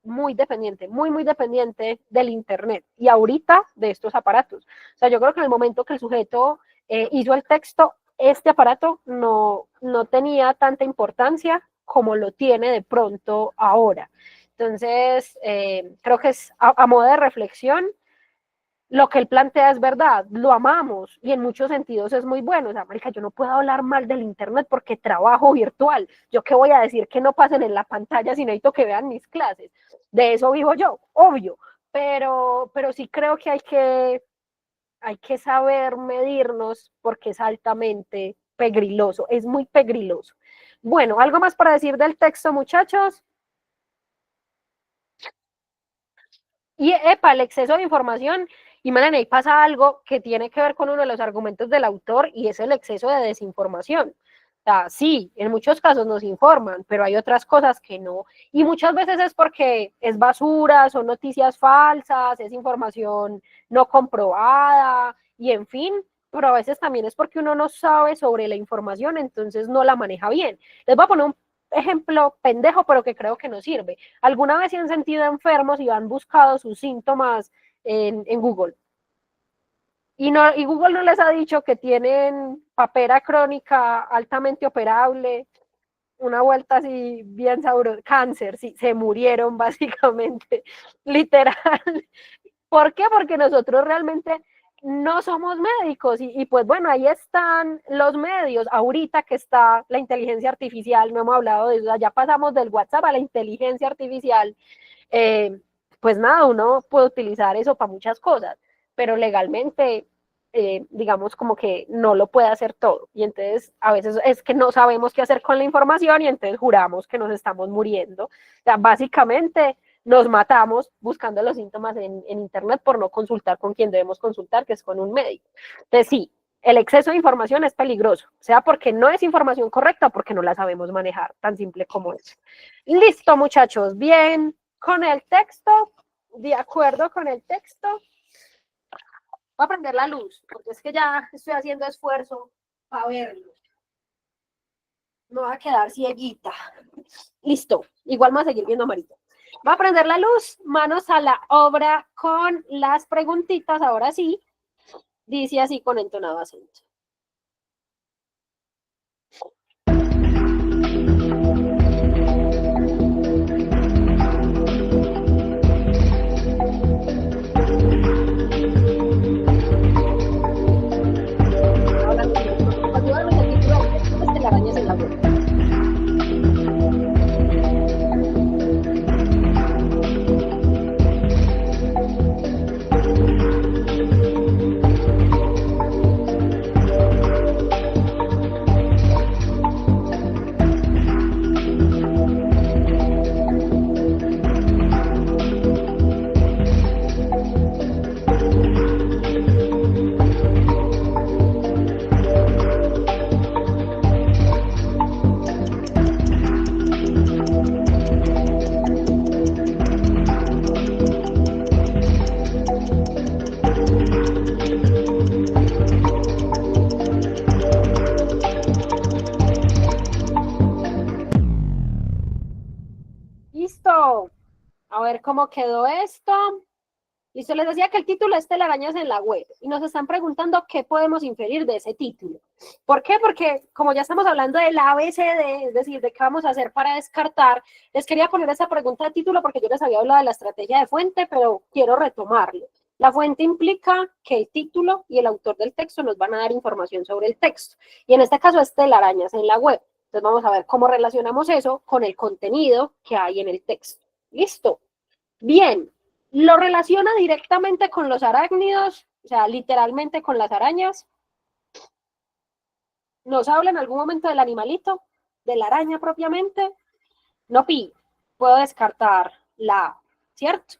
muy dependiente, muy, muy dependiente del Internet y ahorita de estos aparatos. O sea, yo creo que en el momento que el sujeto hizo el texto, este aparato no tenía tanta importancia como lo tiene de pronto ahora. Entonces, creo que es a modo de reflexión, lo que él plantea es verdad, lo amamos y en muchos sentidos es muy bueno. O sea, marica, yo no puedo hablar mal del Internet porque trabajo virtual. ¿Yo qué voy a decir que no pasen en la pantalla si necesito que vean mis clases? De eso vivo yo, obvio. Pero sí creo que hay que saber medirnos porque es altamente pegriloso, es muy pegriloso. Bueno, ¿algo más para decir del texto, muchachos? Y epa, el exceso de información, y man, ahí pasa algo que tiene que ver con uno de los argumentos del autor y es el exceso de desinformación. O sea, sí, en muchos casos nos informan, pero hay otras cosas que no. Y muchas veces es porque es basura, son noticias falsas, es información no comprobada, y en fin, pero a veces también es porque uno no sabe sobre la información, entonces no la maneja bien. Les voy a poner un ejemplo pendejo, pero que creo que no sirve. ¿Alguna vez se han sentido enfermos y han buscado sus síntomas en Google? Y Google no les ha dicho que tienen papera crónica altamente operable, una vuelta así bien sabrosa, cáncer, sí, se murieron básicamente, literal. ¿Por qué? Porque nosotros realmente no somos médicos y pues bueno, ahí están los medios. Ahorita que está la inteligencia artificial, no hemos hablado de eso, ya pasamos del WhatsApp a la inteligencia artificial, eh, pues nada, uno puede utilizar eso para muchas cosas, pero legalmente, digamos como que no lo puede hacer todo. Y entonces a veces es que no sabemos qué hacer con la información y entonces juramos que nos estamos muriendo. O sea, básicamente nos matamos buscando los síntomas en Internet por no consultar con quien debemos consultar, que es con un médico. Entonces sí, el exceso de información es peligroso, sea porque no es información correcta o porque no la sabemos manejar, tan simple como eso. Listo, muchachos, bien con el texto, de acuerdo con el texto. Voy a prender la luz, porque es que ya estoy haciendo esfuerzo para verlo. No va a quedar cieguita. Listo, igual me va a seguir viendo Marito. Va a prender la luz, manos a la obra con las preguntitas, ahora sí, dice así con entonado acento. ver cómo quedó esto. Y se les decía que el título es Telarañas en la web. Y nos están preguntando qué podemos inferir de ese título. ¿Por qué? Porque como ya estamos hablando del ABCD, es decir, de qué vamos a hacer para descartar, les quería poner esa pregunta de título porque yo les había hablado de la estrategia de fuente, pero quiero retomarlo. La fuente implica que el título y el autor del texto nos van a dar información sobre el texto. Y en este caso es Telarañas en la web. Entonces vamos a ver cómo relacionamos eso con el contenido que hay en el texto. ¿Listo? Bien, lo relaciona directamente con los arácnidos, o sea, literalmente con las arañas. Nos habla en algún momento del animalito, de la araña propiamente. No pi, puedo descartar la A, ¿cierto?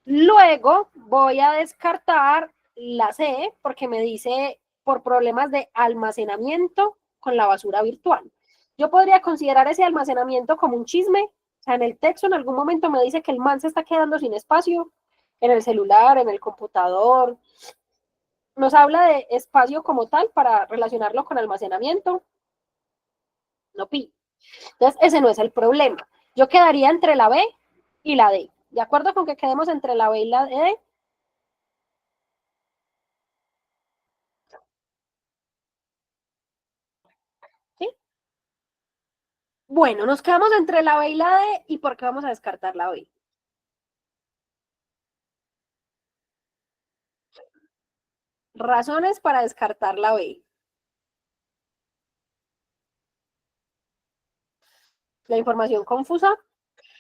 Luego voy a descartar la C porque me dice por problemas de almacenamiento con la basura virtual. Yo podría considerar ese almacenamiento como un chisme. O sea, en el texto en algún momento me dice que el man se está quedando sin espacio en el celular, en el computador. Nos habla de espacio como tal para relacionarlo con almacenamiento. No pi. Entonces, ese no es el problema. Yo quedaría entre la B y la D. ¿De acuerdo con que quedemos entre la B y la D? ¿Sí? Bueno, nos quedamos entre la B y la D. ¿Y por qué vamos a descartar la B? Razones para descartar la B. La información confusa.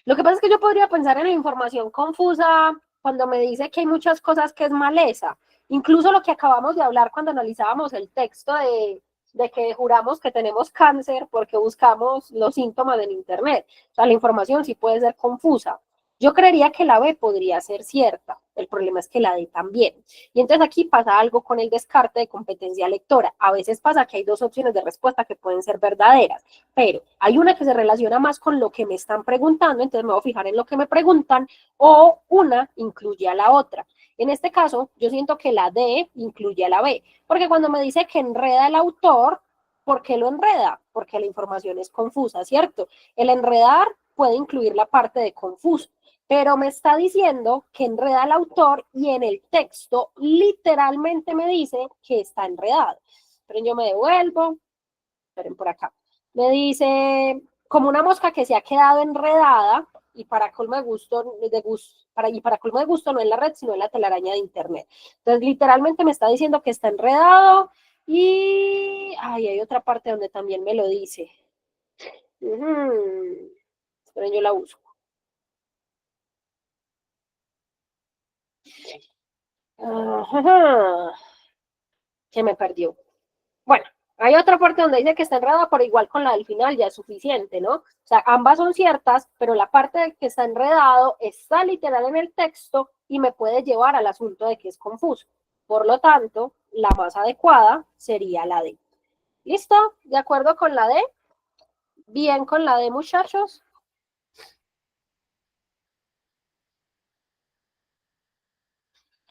Lo que pasa es que yo podría pensar en la información confusa cuando me dice que hay muchas cosas que es maleza. Incluso lo que acabamos de hablar cuando analizábamos el texto de que juramos que tenemos cáncer porque buscamos los síntomas en Internet. O sea, la información sí puede ser confusa. Yo creería que la B podría ser cierta. El problema es que la D también. Y entonces aquí pasa algo con el descarte de competencia lectora. A veces pasa que hay dos opciones de respuesta que pueden ser verdaderas, pero hay una que se relaciona más con lo que me están preguntando, entonces me voy a fijar en lo que me preguntan, o una incluye a la otra. En este caso, yo siento que la D incluye a la B, porque cuando me dice que enreda el autor, ¿por qué lo enreda? Porque la información es confusa, ¿cierto? El enredar puede incluir la parte de confuso, pero me está diciendo que enreda al autor y en el texto literalmente me dice que está enredado. Pero yo me devuelvo, esperen por acá. Me dice, como una mosca que se ha quedado enredada y para colmo de gusto, y para colmo de gusto no en la red, sino en la telaraña de internet. Entonces, literalmente me está diciendo que está enredado y hay otra parte donde también me lo dice. Esperen, yo la busco. Se me perdió. Bueno, hay otra parte donde dice que está enredada, pero igual con la del final ya es suficiente, ¿no? O sea, ambas son ciertas, pero la parte de que está enredado está literal en el texto y me puede llevar al asunto de que es confuso. Por lo tanto, la más adecuada sería la D. ¿Listo? ¿De acuerdo con la D? Bien con la D, muchachos.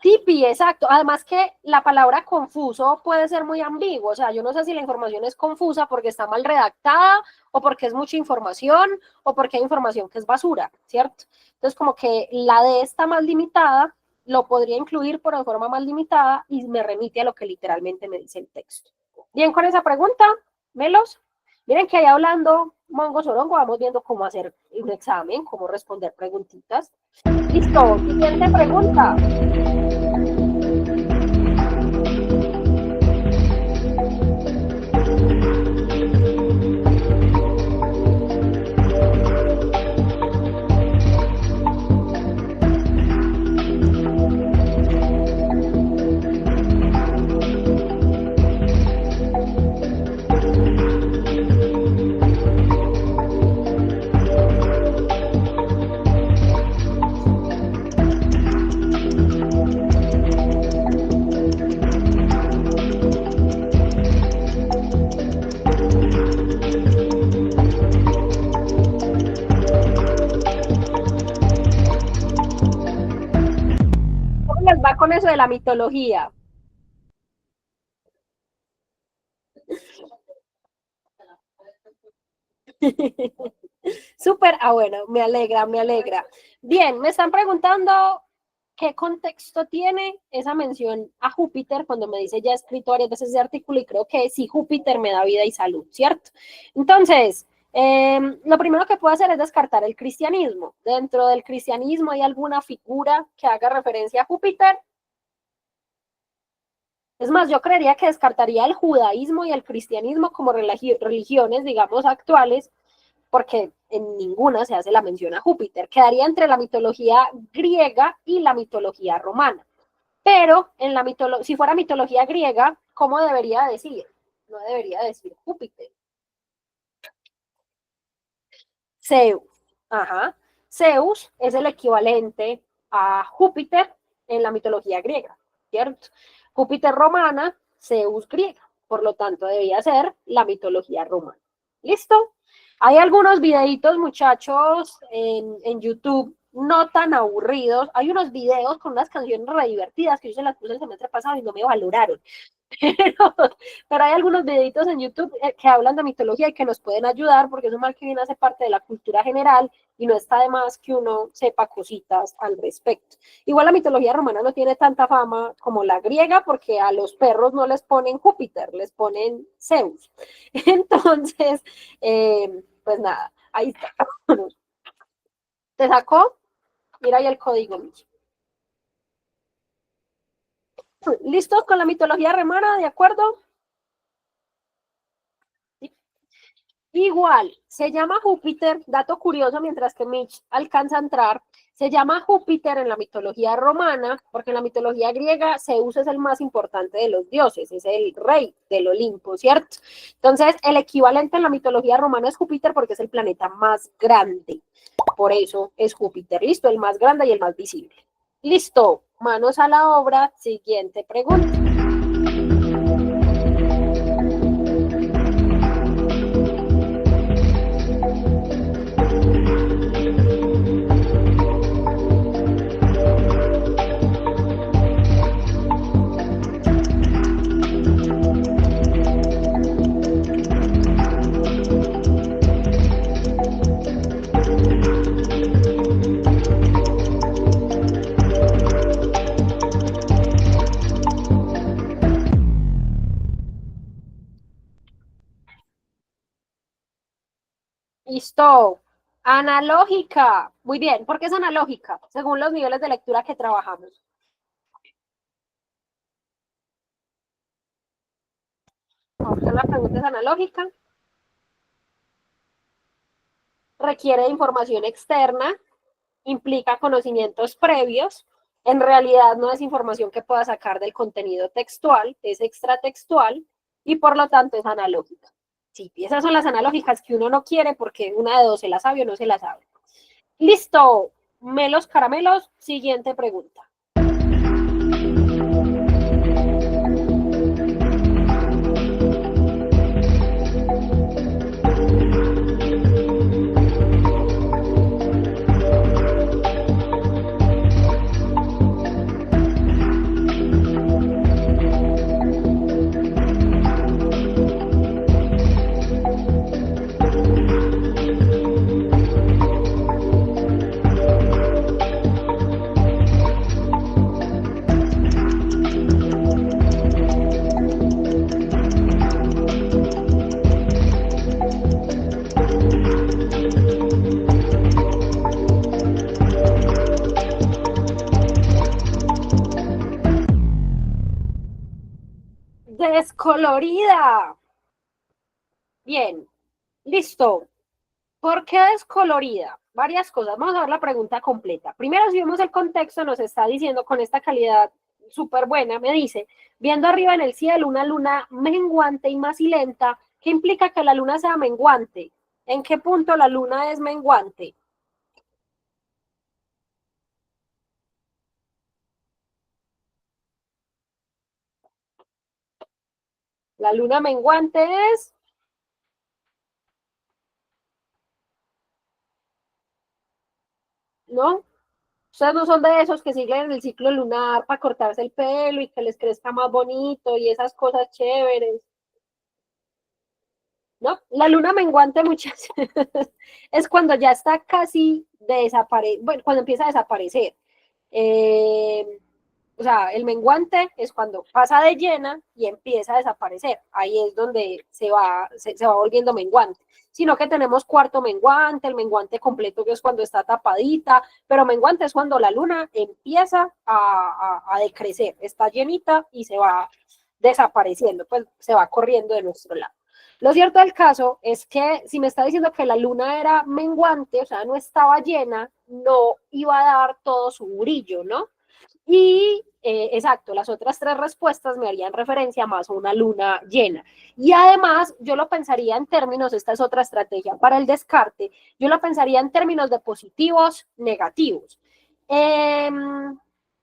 Tipi, exacto. Además que la palabra confuso puede ser muy ambiguo. O sea, yo no sé si la información es confusa porque está mal redactada o porque es mucha información o porque hay información que es basura, ¿cierto? Entonces, como que la D está más limitada, lo podría incluir por de forma más limitada y me remite a lo que literalmente me dice el texto. Bien, con esa pregunta, Melos. Miren que ahí hablando Mongo Sorongo, vamos viendo cómo hacer un examen, cómo responder preguntitas. Listo, siguiente pregunta. Les va con eso de la mitología. Súper, bueno, me alegra, me alegra. Bien, me están preguntando qué contexto tiene esa mención a Júpiter cuando me dice ya he escrito varias veces ese artículo y creo que sí, Júpiter me da vida y salud, ¿cierto? Entonces, lo primero que puedo hacer es descartar el cristianismo. Dentro del cristianismo hay alguna figura que haga referencia a Júpiter. Es más, yo creería que descartaría el judaísmo y el cristianismo como religiones, digamos, actuales, porque en ninguna se hace la mención a Júpiter. Quedaría entre la mitología griega y la mitología romana. Pero en la si fuera mitología griega, ¿cómo debería decir? No debería decir Júpiter. Zeus. Ajá. Zeus es el equivalente a Júpiter en la mitología griega, ¿cierto? Júpiter romana, Zeus griega. Por lo tanto, debía ser la mitología romana. ¿Listo? Hay algunos videitos, muchachos, en YouTube, no tan aburridos. Hay unos videos con unas canciones re divertidas que yo se las puse el semestre pasado y no me valoraron. Pero, pero hay algunos videitos en YouTube que hablan de mitología y que nos pueden ayudar porque es un mal que viene a ser parte de la cultura general y no está de más que uno sepa cositas al respecto. Igual la mitología romana no tiene tanta fama como la griega porque a los perros no les ponen Júpiter, les ponen Zeus. Entonces, pues nada, ahí está. ¿Te sacó? Mira ahí el código. ¿Listos con la mitología romana? ¿De acuerdo? Igual, se llama Júpiter, dato curioso, mientras que Mitch alcanza a entrar, se llama Júpiter en la mitología romana, porque en la mitología griega Zeus es el más importante de los dioses, es el rey del Olimpo, ¿cierto? Entonces, el equivalente en la mitología romana es Júpiter porque es el planeta más grande, por eso es Júpiter, listo, el más grande y el más visible. Listo, manos a la obra, siguiente pregunta. Listo. Analógica. Muy bien. ¿Por qué es analógica? Según los niveles de lectura que trabajamos. ¿Por qué la pregunta es analógica? Requiere de información externa, implica conocimientos previos. En realidad no es información que pueda sacar del contenido textual, es extratextual y por lo tanto es analógica. Sí, esas son las analógicas que uno no quiere porque una de dos se la sabe o no se la sabe. Listo. Melos caramelos. Siguiente pregunta. Descolorida. Bien, listo. ¿Por qué descolorida? Varias cosas. Vamos a ver la pregunta completa. Primero, si vemos el contexto, nos está diciendo con esta calidad súper buena, me dice, viendo arriba en el cielo una luna menguante y macilenta, ¿qué implica que la luna sea menguante? ¿En qué punto la luna es menguante? La luna menguante es, ¿no? Ustedes no son de esos que siguen el ciclo lunar para cortarse el pelo y que les crezca más bonito y esas cosas chéveres. ¿no? La luna menguante muchas es cuando ya está casi bueno, cuando empieza a desaparecer. Eh, o sea, el menguante es cuando pasa de llena y empieza a desaparecer. Ahí es donde se va volviendo menguante. Sino que tenemos cuarto menguante, el menguante completo que es cuando está tapadita, pero menguante es cuando la luna empieza a decrecer, está llenita y se va desapareciendo, pues se va corriendo de nuestro lado. Lo cierto del caso es que si me está diciendo que la luna era menguante, o sea, no estaba llena, no iba a dar todo su brillo, ¿no? Y exacto, las otras tres respuestas me harían referencia más a una luna llena. Y además, yo lo pensaría en términos, esta es otra estrategia para el descarte, yo lo pensaría en términos de positivos, negativos. Eh,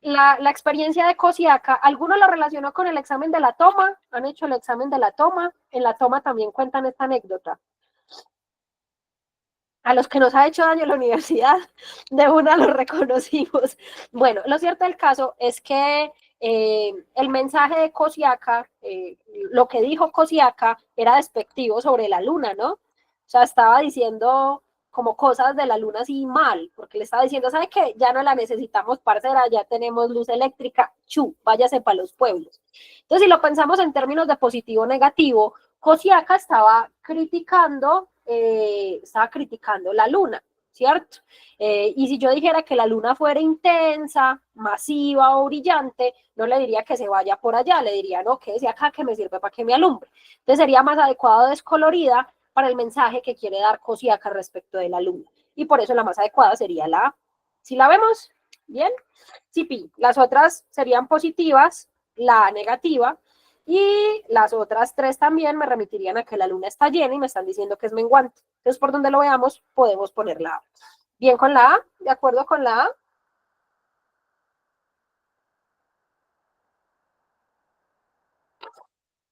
la experiencia de Cosiaca, ¿alguno lo relacionó con el examen de la toma? ¿Han hecho el examen de la toma? En la toma también cuentan esta anécdota. A los que nos ha hecho daño la universidad, de una los reconocimos. Bueno, lo cierto del caso es que el mensaje de Cosiaca, lo que dijo Cosiaca era despectivo sobre la luna, ¿no? O sea, estaba diciendo como cosas de la luna así mal, porque le estaba diciendo, ¿sabe qué? Ya no la necesitamos, parcera, ya tenemos luz eléctrica, váyase para los pueblos. Entonces, si lo pensamos en términos de positivo o negativo, Cosiaca estaba criticando la luna, ¿cierto? Y si yo dijera que la luna fuera intensa, masiva o brillante, no le diría que se vaya por allá, le diría, no, quédese acá que me sirve para que me alumbre. Entonces sería más adecuado descolorida para el mensaje que quiere dar Cosiaca respecto de la luna. Y por eso la más adecuada sería la A. ¿Sí la vemos? Bien. Sí, pi. Las otras serían positivas, la negativa, y las otras tres también me remitirían a que la luna está llena y me están diciendo que es menguante. Entonces, por donde lo veamos, podemos poner la A. Bien con la A, ¿de acuerdo con la A?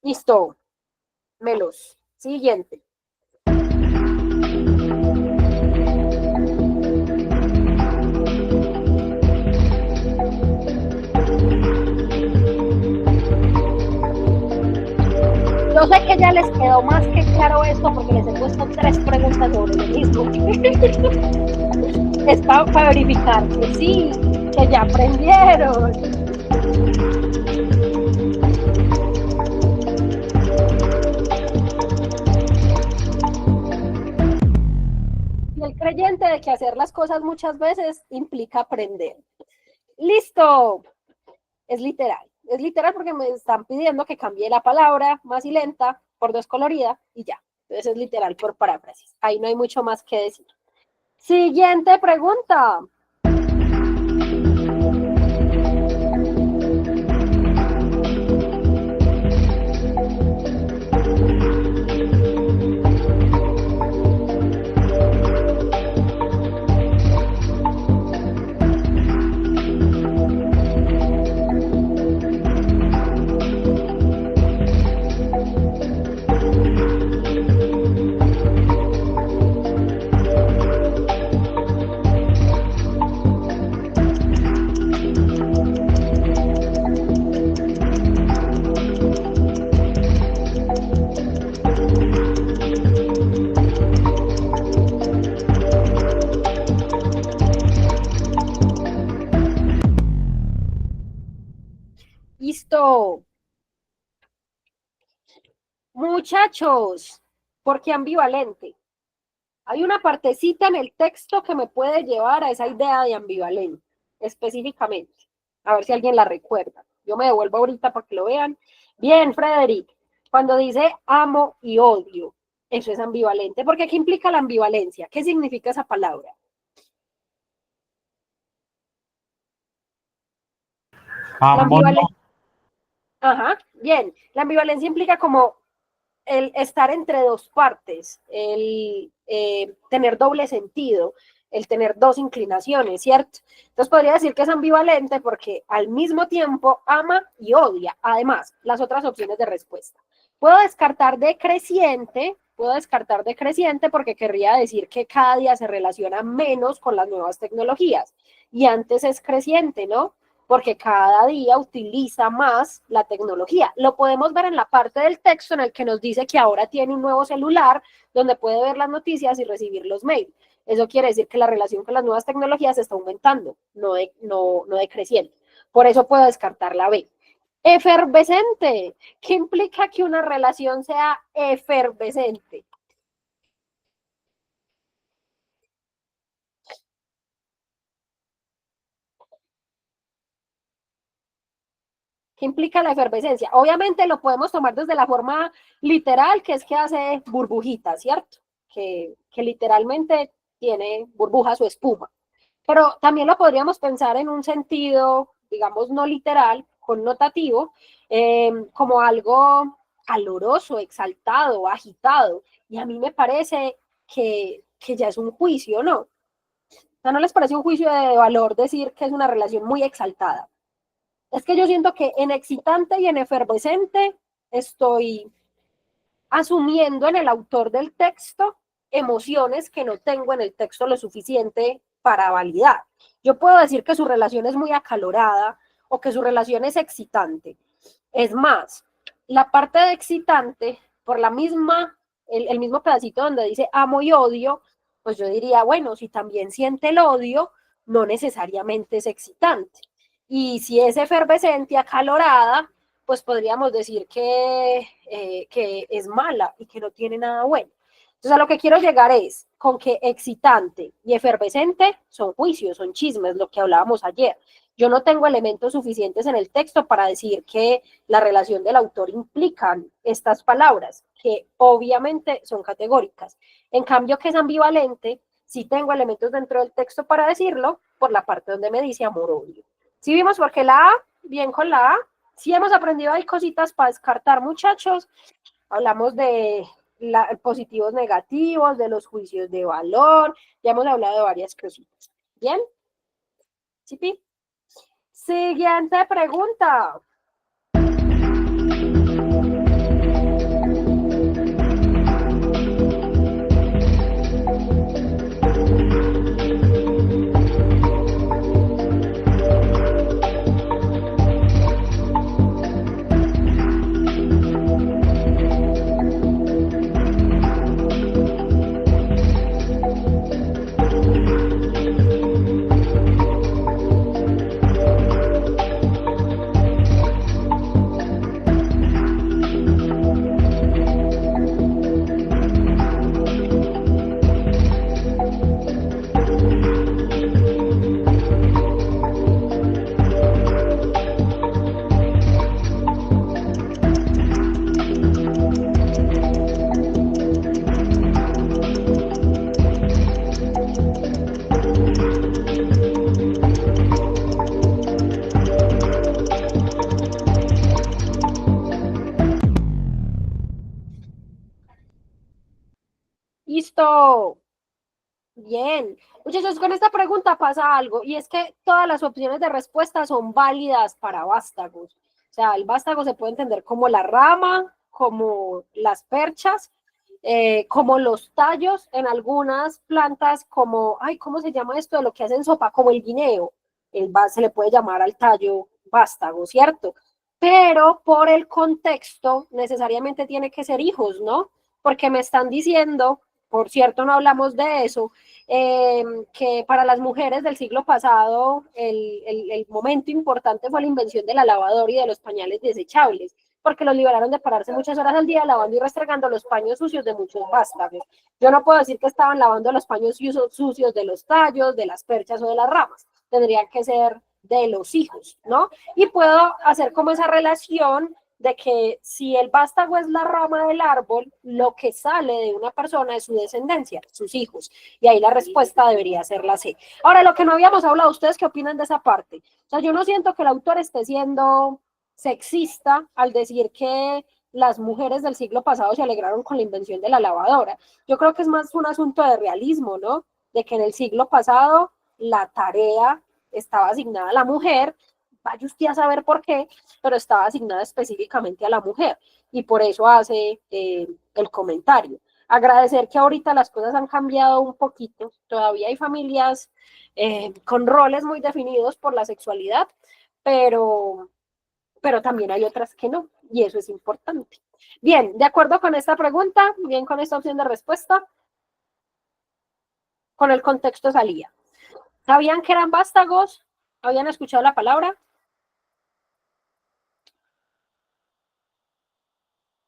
Listo, Melos. Siguiente. Yo sé que ya les quedó más que claro esto porque les he puesto tres preguntas sobre lo mismo. Es para verificar que sí, que ya aprendieron. Y el creyente de que hacer las cosas muchas veces implica aprender. Listo. Es literal porque me están pidiendo que cambie la palabra más y lenta por descolorida y ya. Entonces es literal por paráfrasis. Ahí no hay mucho más que decir. Siguiente pregunta. Listo. Muchachos, ¿por qué ambivalente? Hay una partecita en el texto que me puede llevar a esa idea de ambivalente, específicamente. A ver si alguien la recuerda. Yo me devuelvo ahorita para que lo vean. Bien, Frederick, cuando dice amo y odio, eso es ambivalente. Porque ¿qué implica la ambivalencia? ¿Qué significa esa palabra? La ambivalencia. Ajá, bien. La ambivalencia implica como el estar entre dos partes, el tener doble sentido, el tener dos inclinaciones, ¿cierto? Entonces podría decir que es ambivalente porque al mismo tiempo ama y odia, además, las otras opciones de respuesta. Puedo descartar decreciente porque querría decir que cada día se relaciona menos con las nuevas tecnologías y antes es creciente, ¿no? porque cada día utiliza más la tecnología. Lo podemos ver en la parte del texto en el que nos dice que ahora tiene un nuevo celular donde puede ver las noticias y recibir los mails. Eso quiere decir que la relación con las nuevas tecnologías está aumentando, no decreciendo. Por eso puedo descartar la B. Efervescente. ¿Qué implica que una relación sea efervescente? ¿Qué implica la efervescencia? Obviamente lo podemos tomar desde la forma literal, que es que hace burbujitas, ¿cierto? Que literalmente tiene burbujas o espuma. Pero también lo podríamos pensar en un sentido, digamos, no literal, connotativo, como algo caloroso, exaltado, agitado. Y a mí me parece que ya es un juicio, ¿no? O sea, ¿no les parece un juicio de valor decir que es una relación muy exaltada? Es que yo siento que en excitante y en efervescente estoy asumiendo en el autor del texto emociones que no tengo en el texto lo suficiente para validar. Yo puedo decir que su relación es muy acalorada o que su relación es excitante. Es más, la parte de excitante, por la misma, el mismo pedacito donde dice amo y odio, pues yo diría, bueno, si también siente el odio, no necesariamente es excitante. Y si es efervescente, acalorada, pues podríamos decir que es mala y que no tiene nada bueno. Entonces a lo que quiero llegar es con que excitante y efervescente son juicios, son chismes, lo que hablábamos ayer. Yo no tengo elementos suficientes en el texto para decir que la relación del autor implican estas palabras, que obviamente son categóricas. En cambio, que es ambivalente, sí tengo elementos dentro del texto para decirlo, por la parte donde me dice amor-odio. ¿Sí vimos por qué la A? Bien con la A. Sí hemos aprendido, hay cositas para descartar, muchachos. Hablamos de positivos, negativos, de los juicios de valor. Ya hemos hablado de varias cositas. ¿Bien? ¿Sí? Siguiente pregunta. Listo. Bien. Muchachos, con esta pregunta pasa algo, y es que todas las opciones de respuesta son válidas para vástagos. O sea, el vástago se puede entender como la rama, como las perchas, como los tallos en algunas plantas, como, ay, ¿cómo se llama esto de lo que hacen sopa? Como el guineo. Se le puede llamar al tallo vástago, ¿cierto? Pero por el contexto, necesariamente tiene que ser hijos, ¿no? Porque me están diciendo, por cierto, no hablamos de eso, que para las mujeres del siglo pasado el momento importante fue la invención de la lavadora y de los pañales desechables, porque los liberaron de pararse muchas horas al día lavando y restregando los paños sucios de muchos vástagos. Yo no puedo decir que estaban lavando los paños sucios de los tallos, de las perchas o de las ramas, tendrían que ser de los hijos, ¿no? Y puedo hacer como esa relación de que si el vástago es la rama del árbol, lo que sale de una persona es su descendencia, sus hijos. Y ahí la respuesta debería ser la C. Ahora, lo que no habíamos hablado, ¿ustedes qué opinan de esa parte? O sea, yo no siento que el autor esté siendo sexista al decir que las mujeres del siglo pasado se alegraron con la invención de la lavadora. Yo creo que es más un asunto de realismo, ¿no? De que en el siglo pasado la tarea estaba asignada a la mujer, vaya usted a saber por qué, pero estaba asignada específicamente a la mujer y por eso hace el comentario. Agradecer que ahorita las cosas han cambiado un poquito, todavía hay familias con roles muy definidos por la sexualidad, pero también hay otras que no, y eso es importante. Bien, de acuerdo con esta pregunta, bien con esta opción de respuesta, con el contexto salía. ¿Sabían que eran vástagos? ¿Habían escuchado la palabra?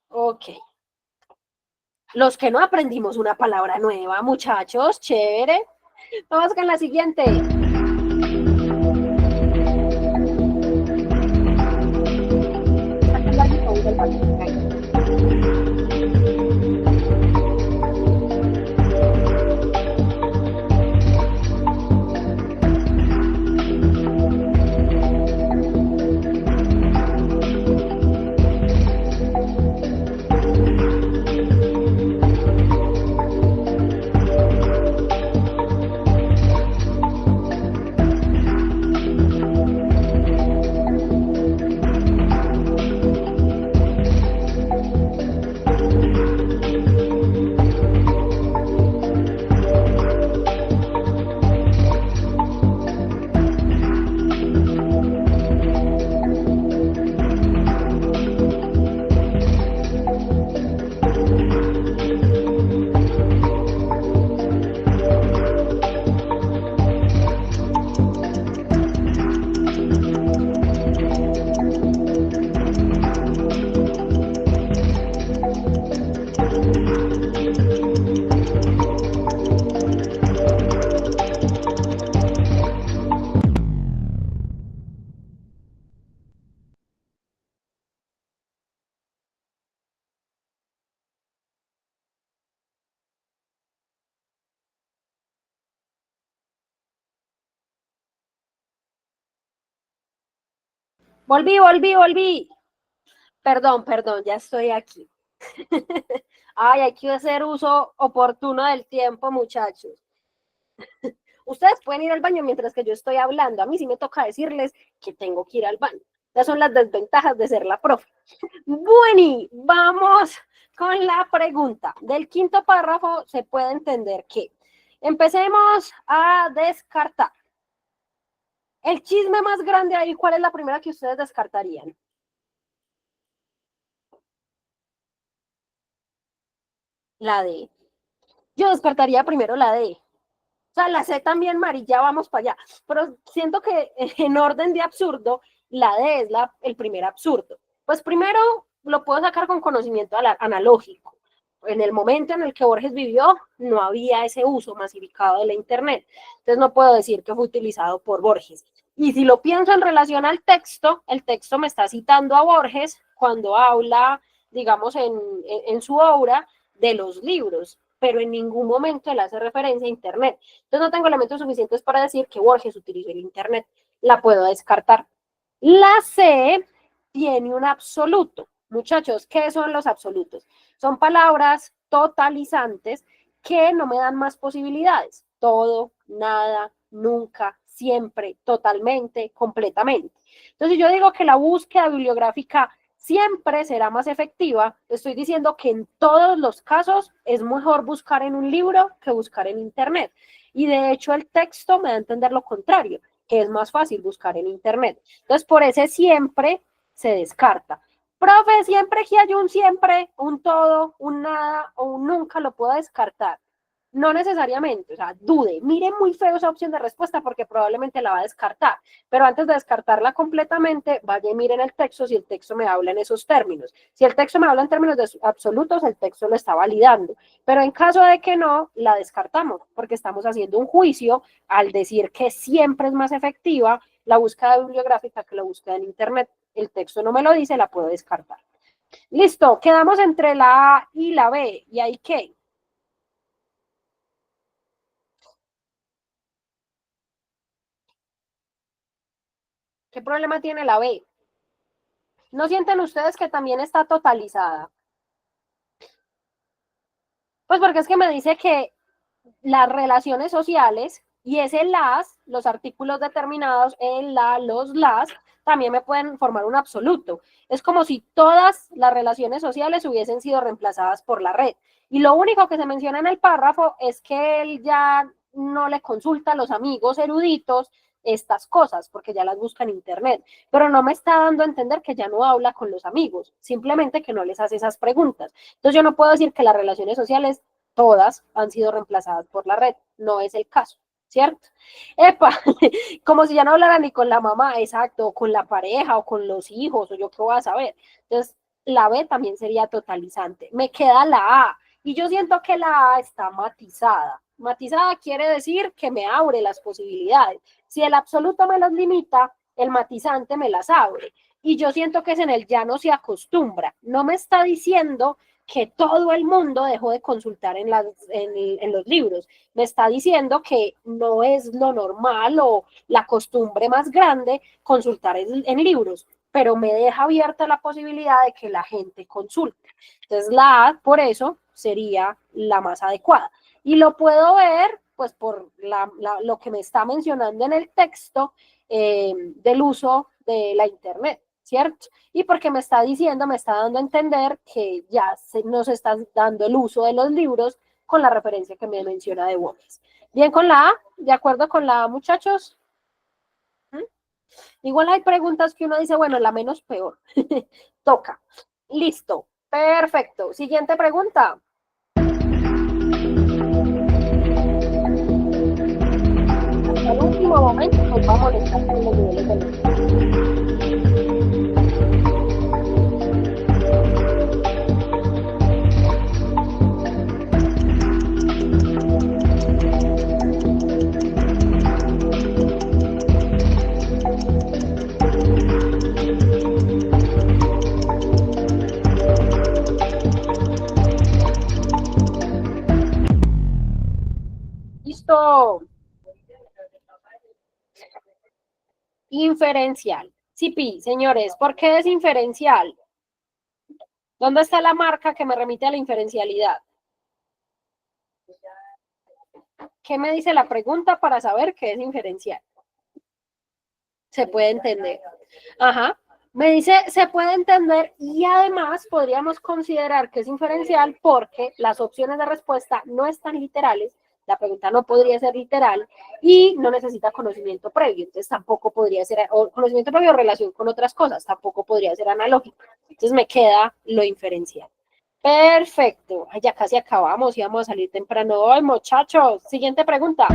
Ok. Los que no aprendimos una palabra nueva, muchachos, chévere. Vamos con la siguiente. Volví. Perdón, ya estoy aquí. Ay, hay que hacer uso oportuno del tiempo, muchachos. Ustedes pueden ir al baño mientras que yo estoy hablando. A mí sí me toca decirles que tengo que ir al baño. Esas son las desventajas de ser la profe. Bueno, vamos con la pregunta. Del quinto párrafo se puede entender que empecemos a descartar. El chisme más grande ahí, ¿cuál es la primera que ustedes descartarían? La D. Yo descartaría primero la D. O sea, la C también, Mari, ya vamos para allá. Pero siento que en orden de absurdo, la D es el primer absurdo. Pues primero lo puedo sacar con conocimiento analógico. En el momento en el que Borges vivió, no había ese uso masificado de la Internet. Entonces no puedo decir que fue utilizado por Borges. Y si lo pienso en relación al texto, el texto me está citando a Borges cuando habla, digamos, en su obra de los libros, pero en ningún momento él hace referencia a Internet. Entonces no tengo elementos suficientes para decir que Borges utilizó el Internet. La puedo descartar. La C tiene un absoluto. Muchachos, ¿qué son los absolutos? Son palabras totalizantes que no me dan más posibilidades. Todo, nada, nunca, siempre, totalmente, completamente. Entonces yo digo que la búsqueda bibliográfica siempre será más efectiva. Estoy diciendo que en todos los casos es mejor buscar en un libro que buscar en Internet. Y de hecho el texto me da a entender lo contrario, que es más fácil buscar en Internet. Entonces por ese siempre se descarta. Profe, siempre que hay un siempre, un todo, un nada o un nunca, lo puedo descartar. No necesariamente, o sea, dude, mire muy feo esa opción de respuesta porque probablemente la va a descartar, pero antes de descartarla completamente, vaya y miren el texto si el texto me habla en esos términos. Si el texto me habla en términos absolutos, el texto lo está validando, pero en caso de que no, la descartamos porque estamos haciendo un juicio al decir que siempre es más efectiva la búsqueda bibliográfica que la búsqueda en Internet. El texto no me lo dice, la puedo descartar. Listo, quedamos entre la A y la B, ¿y ahí qué? ¿Qué problema tiene la B? ¿No sienten ustedes que también está totalizada? Pues porque es que me dice que las relaciones sociales y ese las, los artículos determinados en la, los las, también me pueden formar un absoluto. Es como si todas las relaciones sociales hubiesen sido reemplazadas por la red. Y lo único que se menciona en el párrafo es que él ya no le consulta a los amigos eruditos estas cosas, porque ya las busca en internet, pero no me está dando a entender que ya no habla con los amigos, simplemente que no les hace esas preguntas. Entonces yo no puedo decir que las relaciones sociales todas han sido reemplazadas por la red, no es el caso, ¿cierto? Epa, como si ya no hablara ni con la mamá, exacto, o con la pareja, o con los hijos, o yo qué voy a saber. Entonces, la B también sería totalizante. Me queda la A, y yo siento que la A está matizada. Matizada quiere decir que me abre las posibilidades. Si el absoluto me las limita, el matizante me las abre. Y yo siento que es en el ya no se acostumbra. No me está diciendo que todo el mundo dejó de consultar en los libros. Me está diciendo que no es lo normal o la costumbre más grande consultar en libros, pero me deja abierta la posibilidad de que la gente consulte. Entonces la A, por eso, sería la más adecuada. Y lo puedo ver, pues, por lo que me está mencionando en el texto del uso de la Internet, ¿cierto? Y porque me está diciendo, me está dando a entender que ya nos está dando el uso de los libros con la referencia que me menciona de Borges. Bien con la A, ¿de acuerdo con la A, muchachos? ¿Mm? Igual hay preguntas que uno dice, bueno, la menos peor. Toca. Listo. Perfecto. Siguiente pregunta. Hasta el último momento nos va a molestar con los niveles de los... Listo. Inferencial. Sí, señores, ¿por qué es inferencial? ¿Dónde está la marca que me remite a la inferencialidad? ¿Qué me dice la pregunta para saber qué es inferencial? Se puede entender. Ajá. Me dice, se puede entender y además podríamos considerar que es inferencial porque las opciones de respuesta no están literales, la pregunta no podría ser literal y no necesita conocimiento previo, entonces tampoco podría ser, o conocimiento previo o relación con otras cosas, tampoco podría ser analógico. Entonces me queda lo inferencial. Perfecto. Ay, ya casi acabamos y vamos a salir temprano hoy, muchachos. Siguiente pregunta.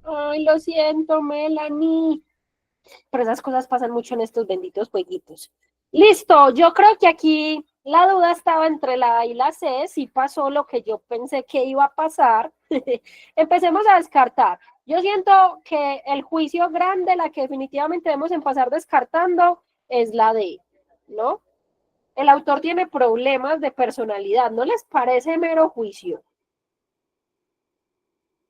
Ay, lo siento, Melanie. Pero esas cosas pasan mucho en estos benditos jueguitos. Listo, yo creo que aquí la duda estaba entre la A y la C, si pasó lo que yo pensé que iba a pasar. Empecemos a descartar. Yo siento que el juicio grande, la que definitivamente debemos empezar descartando, es la D, ¿no? El autor tiene problemas de personalidad, ¿no les parece mero juicio?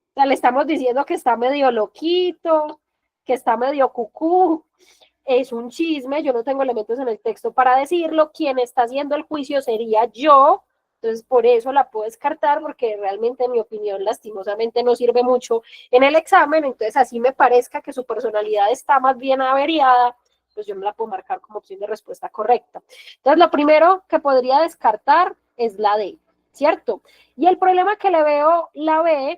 O sea, le estamos diciendo que está medio loquito, que está medio cucú, es un chisme, yo no tengo elementos en el texto para decirlo, quien está haciendo el juicio sería yo, entonces por eso la puedo descartar, porque realmente en mi opinión lastimosamente no sirve mucho en el examen, entonces así me parezca que su personalidad está más bien averiada, pues yo me la puedo marcar como opción de respuesta correcta. Entonces lo primero que podría descartar es la D. ¿cierto? Y el problema que le veo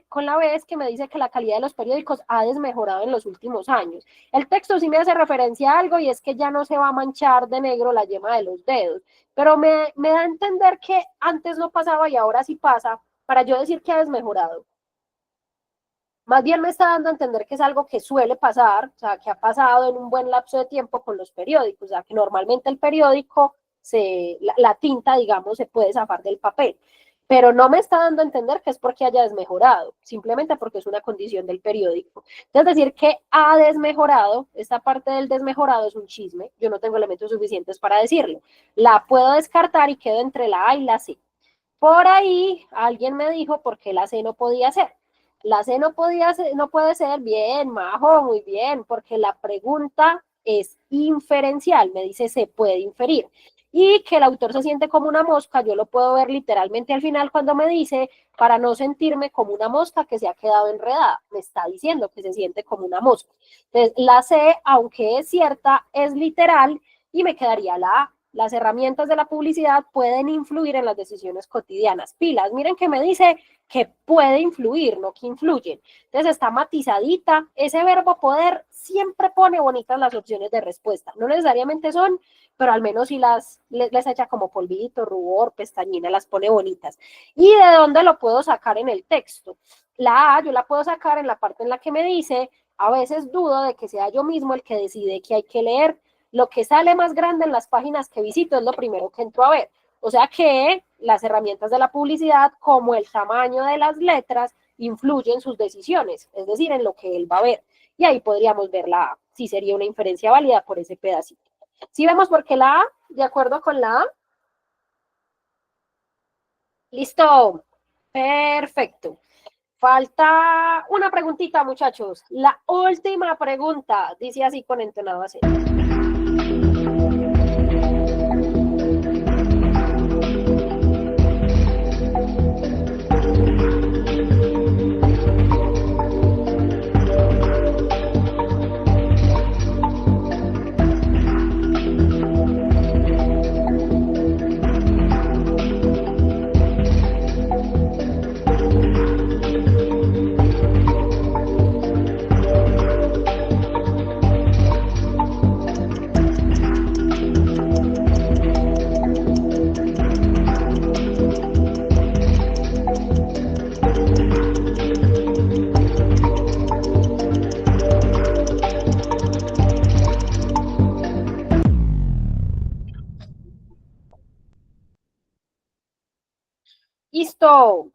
con la B es que me dice que la calidad de los periódicos ha desmejorado en los últimos años. El texto sí me hace referencia a algo y es que ya no se va a manchar de negro la yema de los dedos, pero me da a entender que antes no pasaba y ahora sí pasa, para yo decir que ha desmejorado. Más bien me está dando a entender que es algo que suele pasar, o sea, que ha pasado en un buen lapso de tiempo con los periódicos, o sea, que normalmente el periódico, la tinta, digamos, se puede zafar del papel, pero no me está dando a entender que es porque haya desmejorado, simplemente porque es una condición del periódico. Es decir, que ha desmejorado, esta parte del desmejorado es un chisme, yo no tengo elementos suficientes para decirlo. La puedo descartar y quedo entre la A y la C. Por ahí alguien me dijo por qué la C no podía ser. La C no podía ser, no puede ser, bien, Majo, muy bien, porque la pregunta es inferencial, me dice se puede inferir. Y que el autor se siente como una mosca, yo lo puedo ver literalmente al final cuando me dice, para no sentirme como una mosca que se ha quedado enredada, me está diciendo que se siente como una mosca. Entonces, la C, aunque es cierta, es literal y me quedaría la A. Las herramientas de la publicidad pueden influir en las decisiones cotidianas. Pilas, miren que me dice que puede influir, no que influyen. Entonces está matizadita. Ese verbo poder siempre pone bonitas las opciones de respuesta. No necesariamente son, pero al menos si les echa como polvito, rubor, pestañina, las pone bonitas. ¿Y de dónde lo puedo sacar en el texto? La A yo la puedo sacar en la parte en la que me dice, a veces dudo de que sea yo mismo el que decide qué hay que leer. Lo que sale más grande en las páginas que visito es lo primero que entro a ver. O sea que las herramientas de la publicidad, como el tamaño de las letras, influyen en sus decisiones, es decir, en lo que él va a ver. Y ahí podríamos ver la A, si sería una inferencia válida por ese pedacito. ¿Sí vemos por qué la A? ¿De acuerdo con la A? Listo. Perfecto. Falta una preguntita, muchachos. La última pregunta, dice así con entonado acento. Listo.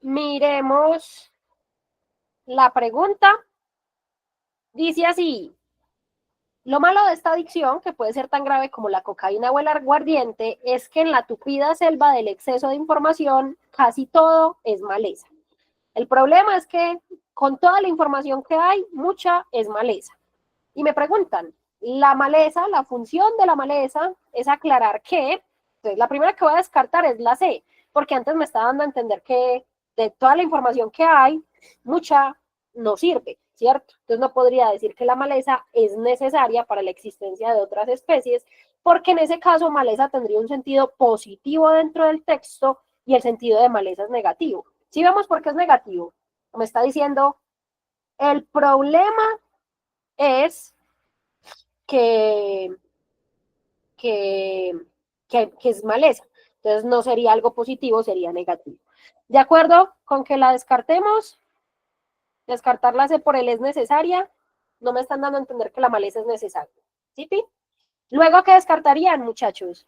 Miremos la pregunta. Dice así, lo malo de esta adicción, que puede ser tan grave como la cocaína o el aguardiente, es que en la tupida selva del exceso de información, casi todo es maleza. El problema es que con toda la información que hay, mucha es maleza. Y me preguntan, la maleza, la función de la maleza es aclarar que, entonces la primera que voy a descartar es la C, porque antes me está dando a entender que de toda la información que hay, mucha no sirve, ¿cierto? Entonces no podría decir que la maleza es necesaria para la existencia de otras especies, porque en ese caso maleza tendría un sentido positivo dentro del texto y el sentido de maleza es negativo. ¿Sí vemos por qué es negativo? Me está diciendo, el problema es que, que, que es maleza. Entonces no sería algo positivo, sería negativo. ¿De acuerdo con que la descartemos? Descartarla C por el es necesaria. No me están dando a entender que la maleza es necesaria. ¿Sí, Pi? Luego, ¿qué descartarían, muchachos?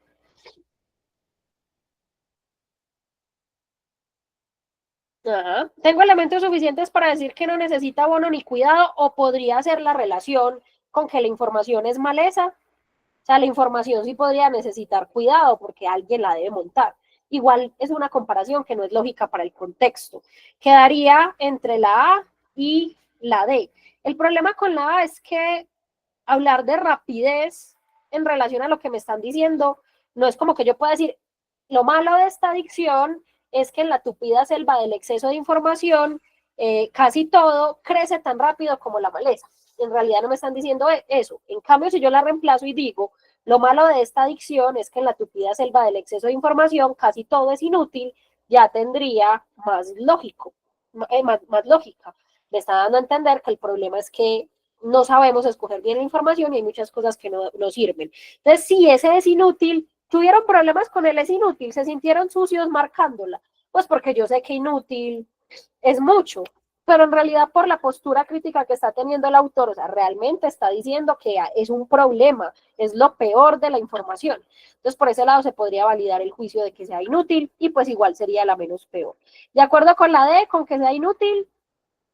Ajá. Tengo elementos suficientes para decir que no necesita abono ni cuidado o podría ser la relación con que la información es maleza. O sea, la información sí podría necesitar cuidado porque alguien la debe montar. Igual es una comparación que no es lógica para el contexto. Quedaría entre la A y la D. El problema con la A es que hablar de rapidez en relación a lo que me están diciendo, no es como que yo pueda decir, lo malo de esta adicción es que en la tupida selva del exceso de información, casi todo crece tan rápido como la maleza. En realidad no me están diciendo eso. En cambio, si yo la reemplazo y digo, Lo malo de esta adicción es que en la tupida selva del exceso de información casi todo es inútil, ya tendría más lógico, más lógica. Le está dando a entender que el problema es que no sabemos escoger bien la información y hay muchas cosas que no sirven. Entonces, si ese es inútil, tuvieron problemas con él, es inútil, se sintieron sucios marcándola, pues porque yo sé que inútil es mucho, pero en realidad por la postura crítica que está teniendo el autor, o sea, realmente está diciendo que es un problema, es lo peor de la información. Entonces, por ese lado se podría validar el juicio de que sea inútil y pues igual sería la menos peor. De acuerdo con la D, con que sea inútil,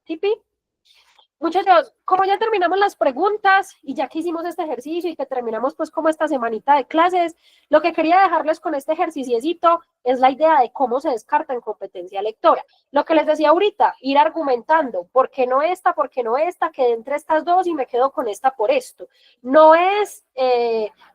Tipi. Muchachos, como ya terminamos las preguntas y ya que hicimos este ejercicio y que terminamos pues como esta semanita de clases, lo que quería dejarles con este ejerciciecito es la idea de cómo se descarta en competencia lectora. Lo que les decía ahorita, ir argumentando, ¿por qué no esta? ¿Por qué no esta? Quedé entre estas dos y me quedo con esta por esto. No es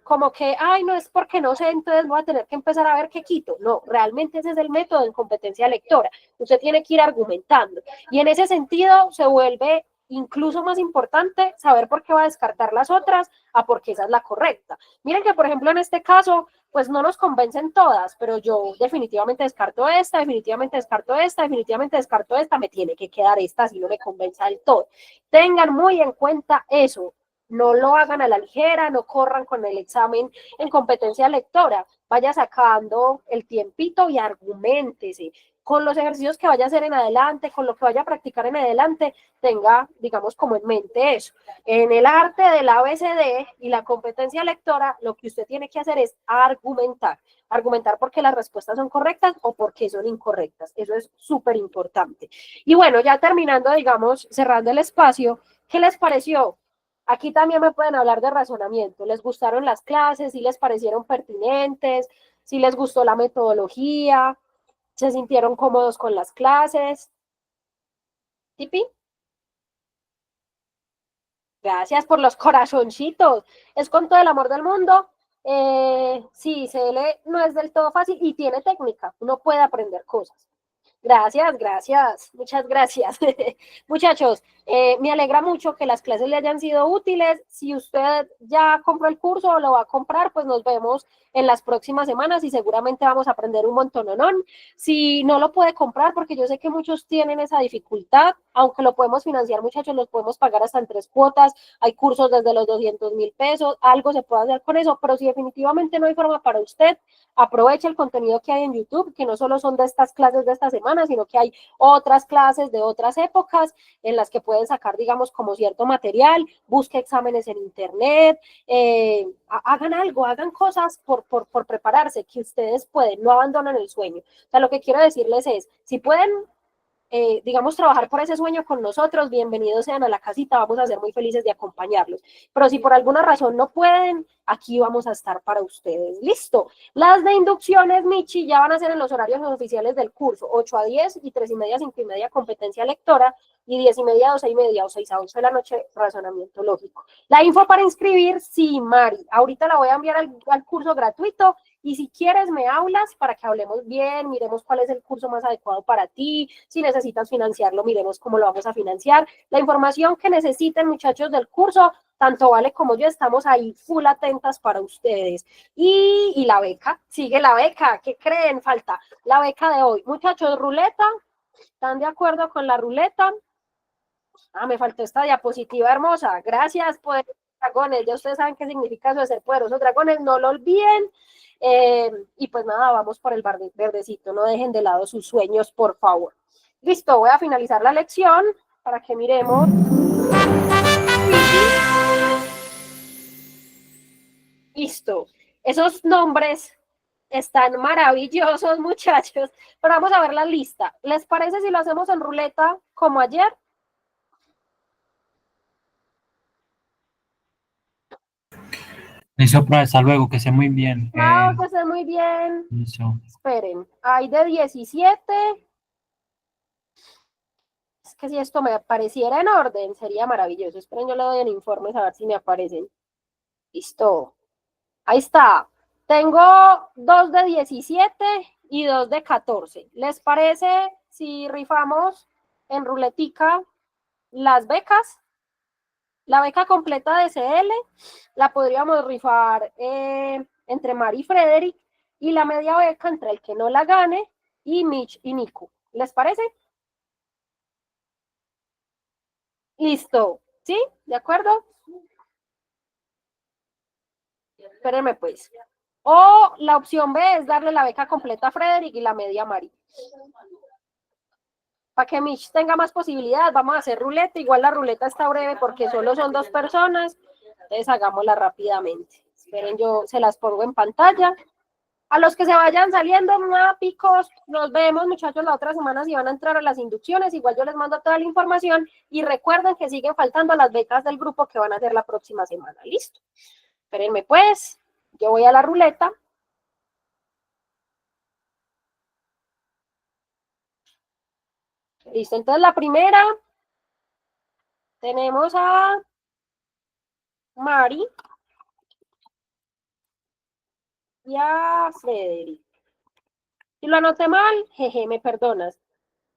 como que, ay, no es porque no sé, entonces voy a tener que empezar a ver qué quito. No, realmente ese es el método en competencia lectora. Usted tiene que ir argumentando. Y en ese sentido se vuelve incluso más importante saber por qué va a descartar las otras a por qué esa es la correcta. Miren que, por ejemplo, en este caso, pues no nos convencen todas, pero yo definitivamente descarto esta, definitivamente descarto esta, definitivamente descarto esta, me tiene que quedar esta si no me convenza del todo. Tengan muy en cuenta eso. No lo hagan a la ligera, no corran con el examen en competencia lectora. Vaya sacando el tiempito y argumentese con los ejercicios que vaya a hacer en adelante, con lo que vaya a practicar en adelante, tenga, digamos, como en mente eso. En el arte del ABCD y la competencia lectora, lo que usted tiene que hacer es argumentar. Argumentar por qué las respuestas son correctas o por qué son incorrectas. Eso es súper importante. Y bueno, ya terminando, digamos, cerrando el espacio, ¿qué les pareció? Aquí también me pueden hablar de razonamiento. ¿Les gustaron las clases? ¿Si les parecieron pertinentes? ¿Si les gustó la metodología? ¿Se sintieron cómodos con las clases? ¿Tipi? Gracias por los corazoncitos. Es con todo el amor del mundo. Sí, CL no es del todo fácil y tiene técnica. Uno puede aprender cosas. Gracias, gracias, muchas gracias. Muchachos, me alegra mucho que las clases le hayan sido útiles. Si usted ya compró el curso o lo va a comprar, pues nos vemos en las próximas semanas y seguramente vamos a aprender un montón, ¿no? Si no lo puede comprar, porque yo sé que muchos tienen esa dificultad, aunque lo podemos financiar, muchachos, los podemos pagar hasta en 3 cuotas. Hay cursos desde los 200.000 pesos, algo se puede hacer con eso, pero si definitivamente no hay forma para usted, aproveche el contenido que hay en YouTube, que no solo son de estas clases de esta semana, sino que hay otras clases de otras épocas en las que pueden sacar, digamos, como cierto material, busque exámenes en internet, hagan algo, hagan cosas por prepararse, que ustedes pueden, no abandonen el sueño. O sea, lo que quiero decirles es, si pueden digamos, trabajar por ese sueño con nosotros, bienvenidos sean a la casita, vamos a ser muy felices de acompañarlos. Pero si por alguna razón no pueden, aquí vamos a estar para ustedes. Listo. Las de inducciones, Michi, ya van a ser en los horarios oficiales del curso, 8 a 10 y 3 y media, 5 y media, competencia lectora, y 10 y media, 12 y media o 6 a 11 de la noche, razonamiento lógico. La info para inscribir, sí, Mari. Ahorita la voy a enviar al curso gratuito y si quieres me hablas para que hablemos bien, miremos cuál es el curso más adecuado para ti, si necesitas financiarlo, miremos cómo lo vamos a financiar. La información que necesiten, muchachos, del curso, tanto Vale como yo estamos ahí full atentas para ustedes. Y la beca, sigue la beca, ¿qué creen? Falta la beca de hoy. Muchachos, ruleta, ¿están de acuerdo con la ruleta? Ah, me faltó esta diapositiva hermosa. Gracias, poderosos dragones. Ya ustedes saben qué significa eso de ser poderosos dragones. No lo olviden. Y pues nada, vamos por el verdecito. No dejen de lado sus sueños, por favor. Listo, voy a finalizar la lección para que miremos. Listo. Esos nombres están maravillosos, muchachos. Pero vamos a ver la lista. ¿Les parece si lo hacemos en ruleta como ayer? Listo, profe, hasta luego, que esté muy bien. No, pues es muy bien. Listo. Esperen, hay de 17. Es que si esto me apareciera en orden, sería maravilloso. Esperen, yo le doy en informes a ver si me aparecen. Listo. Ahí está. Tengo 2 de 17 y 2 de 14. ¿Les parece si rifamos en ruletica las becas? La beca completa de CL la podríamos rifar entre Mari y Frederick, y la media beca entre el que no la gane y Mitch y Nico. ¿Les parece? Listo. ¿Sí? ¿De acuerdo? Espérenme pues. O la opción B es darle la beca completa a Frederick y la media a Mari. Para que Mitch tenga más posibilidades, vamos a hacer ruleta. Igual la ruleta está breve porque solo son 2 personas. Entonces hagámosla rápidamente. Esperen, yo se las pongo en pantalla. A los que se vayan saliendo, picos, nos vemos, muchachos, la otra semana si van a entrar a las inducciones. Igual yo les mando toda la información. Y recuerden que siguen faltando las becas del grupo que van a hacer la próxima semana. ¿Listo? Espérenme pues. Yo voy a la ruleta. Listo, entonces la primera tenemos a Mari y a Frederick. Si lo anoté mal, jeje, me perdonas.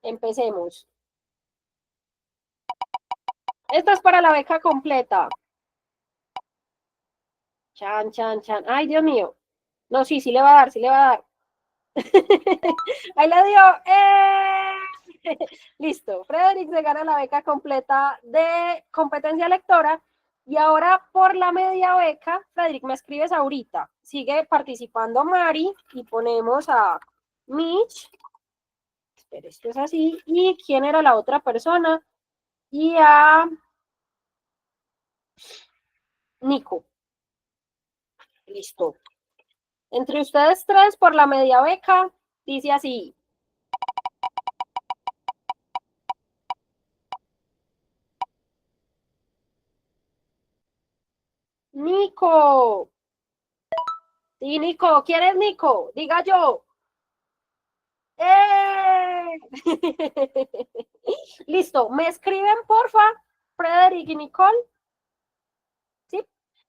Empecemos. Esta es para la beca completa. Chan, chan, chan. Ay, Dios mío. No, sí, sí le va a dar, sí le va a dar. Ahí la dio. Listo. Frederick se gana la beca completa de competencia lectora. Y ahora por la media beca, Frederick, me escribes ahorita. Sigue participando Mari y ponemos a Mitch. Espera, esto es así. ¿Y quién era la otra persona? Y a Nico. Listo. Entre ustedes 3 por la media beca, dice así. Nico. Sí, Nico. ¿Quién es Nico? Diga yo. ¡Eh! Listo. ¿Me escriben, porfa? Frederick y Nicole. ¿Sí?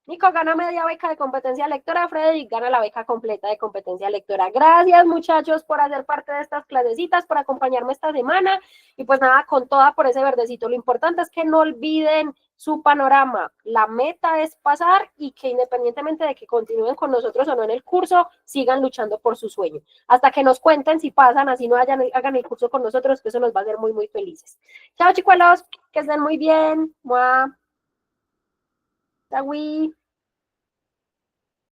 Nico gana media beca de competencia lectora, Frederick gana la beca completa de competencia lectora. Gracias, muchachos, por hacer parte de estas clasecitas, por acompañarme esta semana. Y pues nada, con toda por ese verdecito. Lo importante es que no olviden su panorama. La meta es pasar y que independientemente de que continúen con nosotros o no en el curso, sigan luchando por su sueño. Hasta que nos cuenten si pasan, así no hagan el curso con nosotros, que eso nos va a hacer muy, muy felices. Chao, chicuelos, que estén muy bien. ¡Mua! Tawi.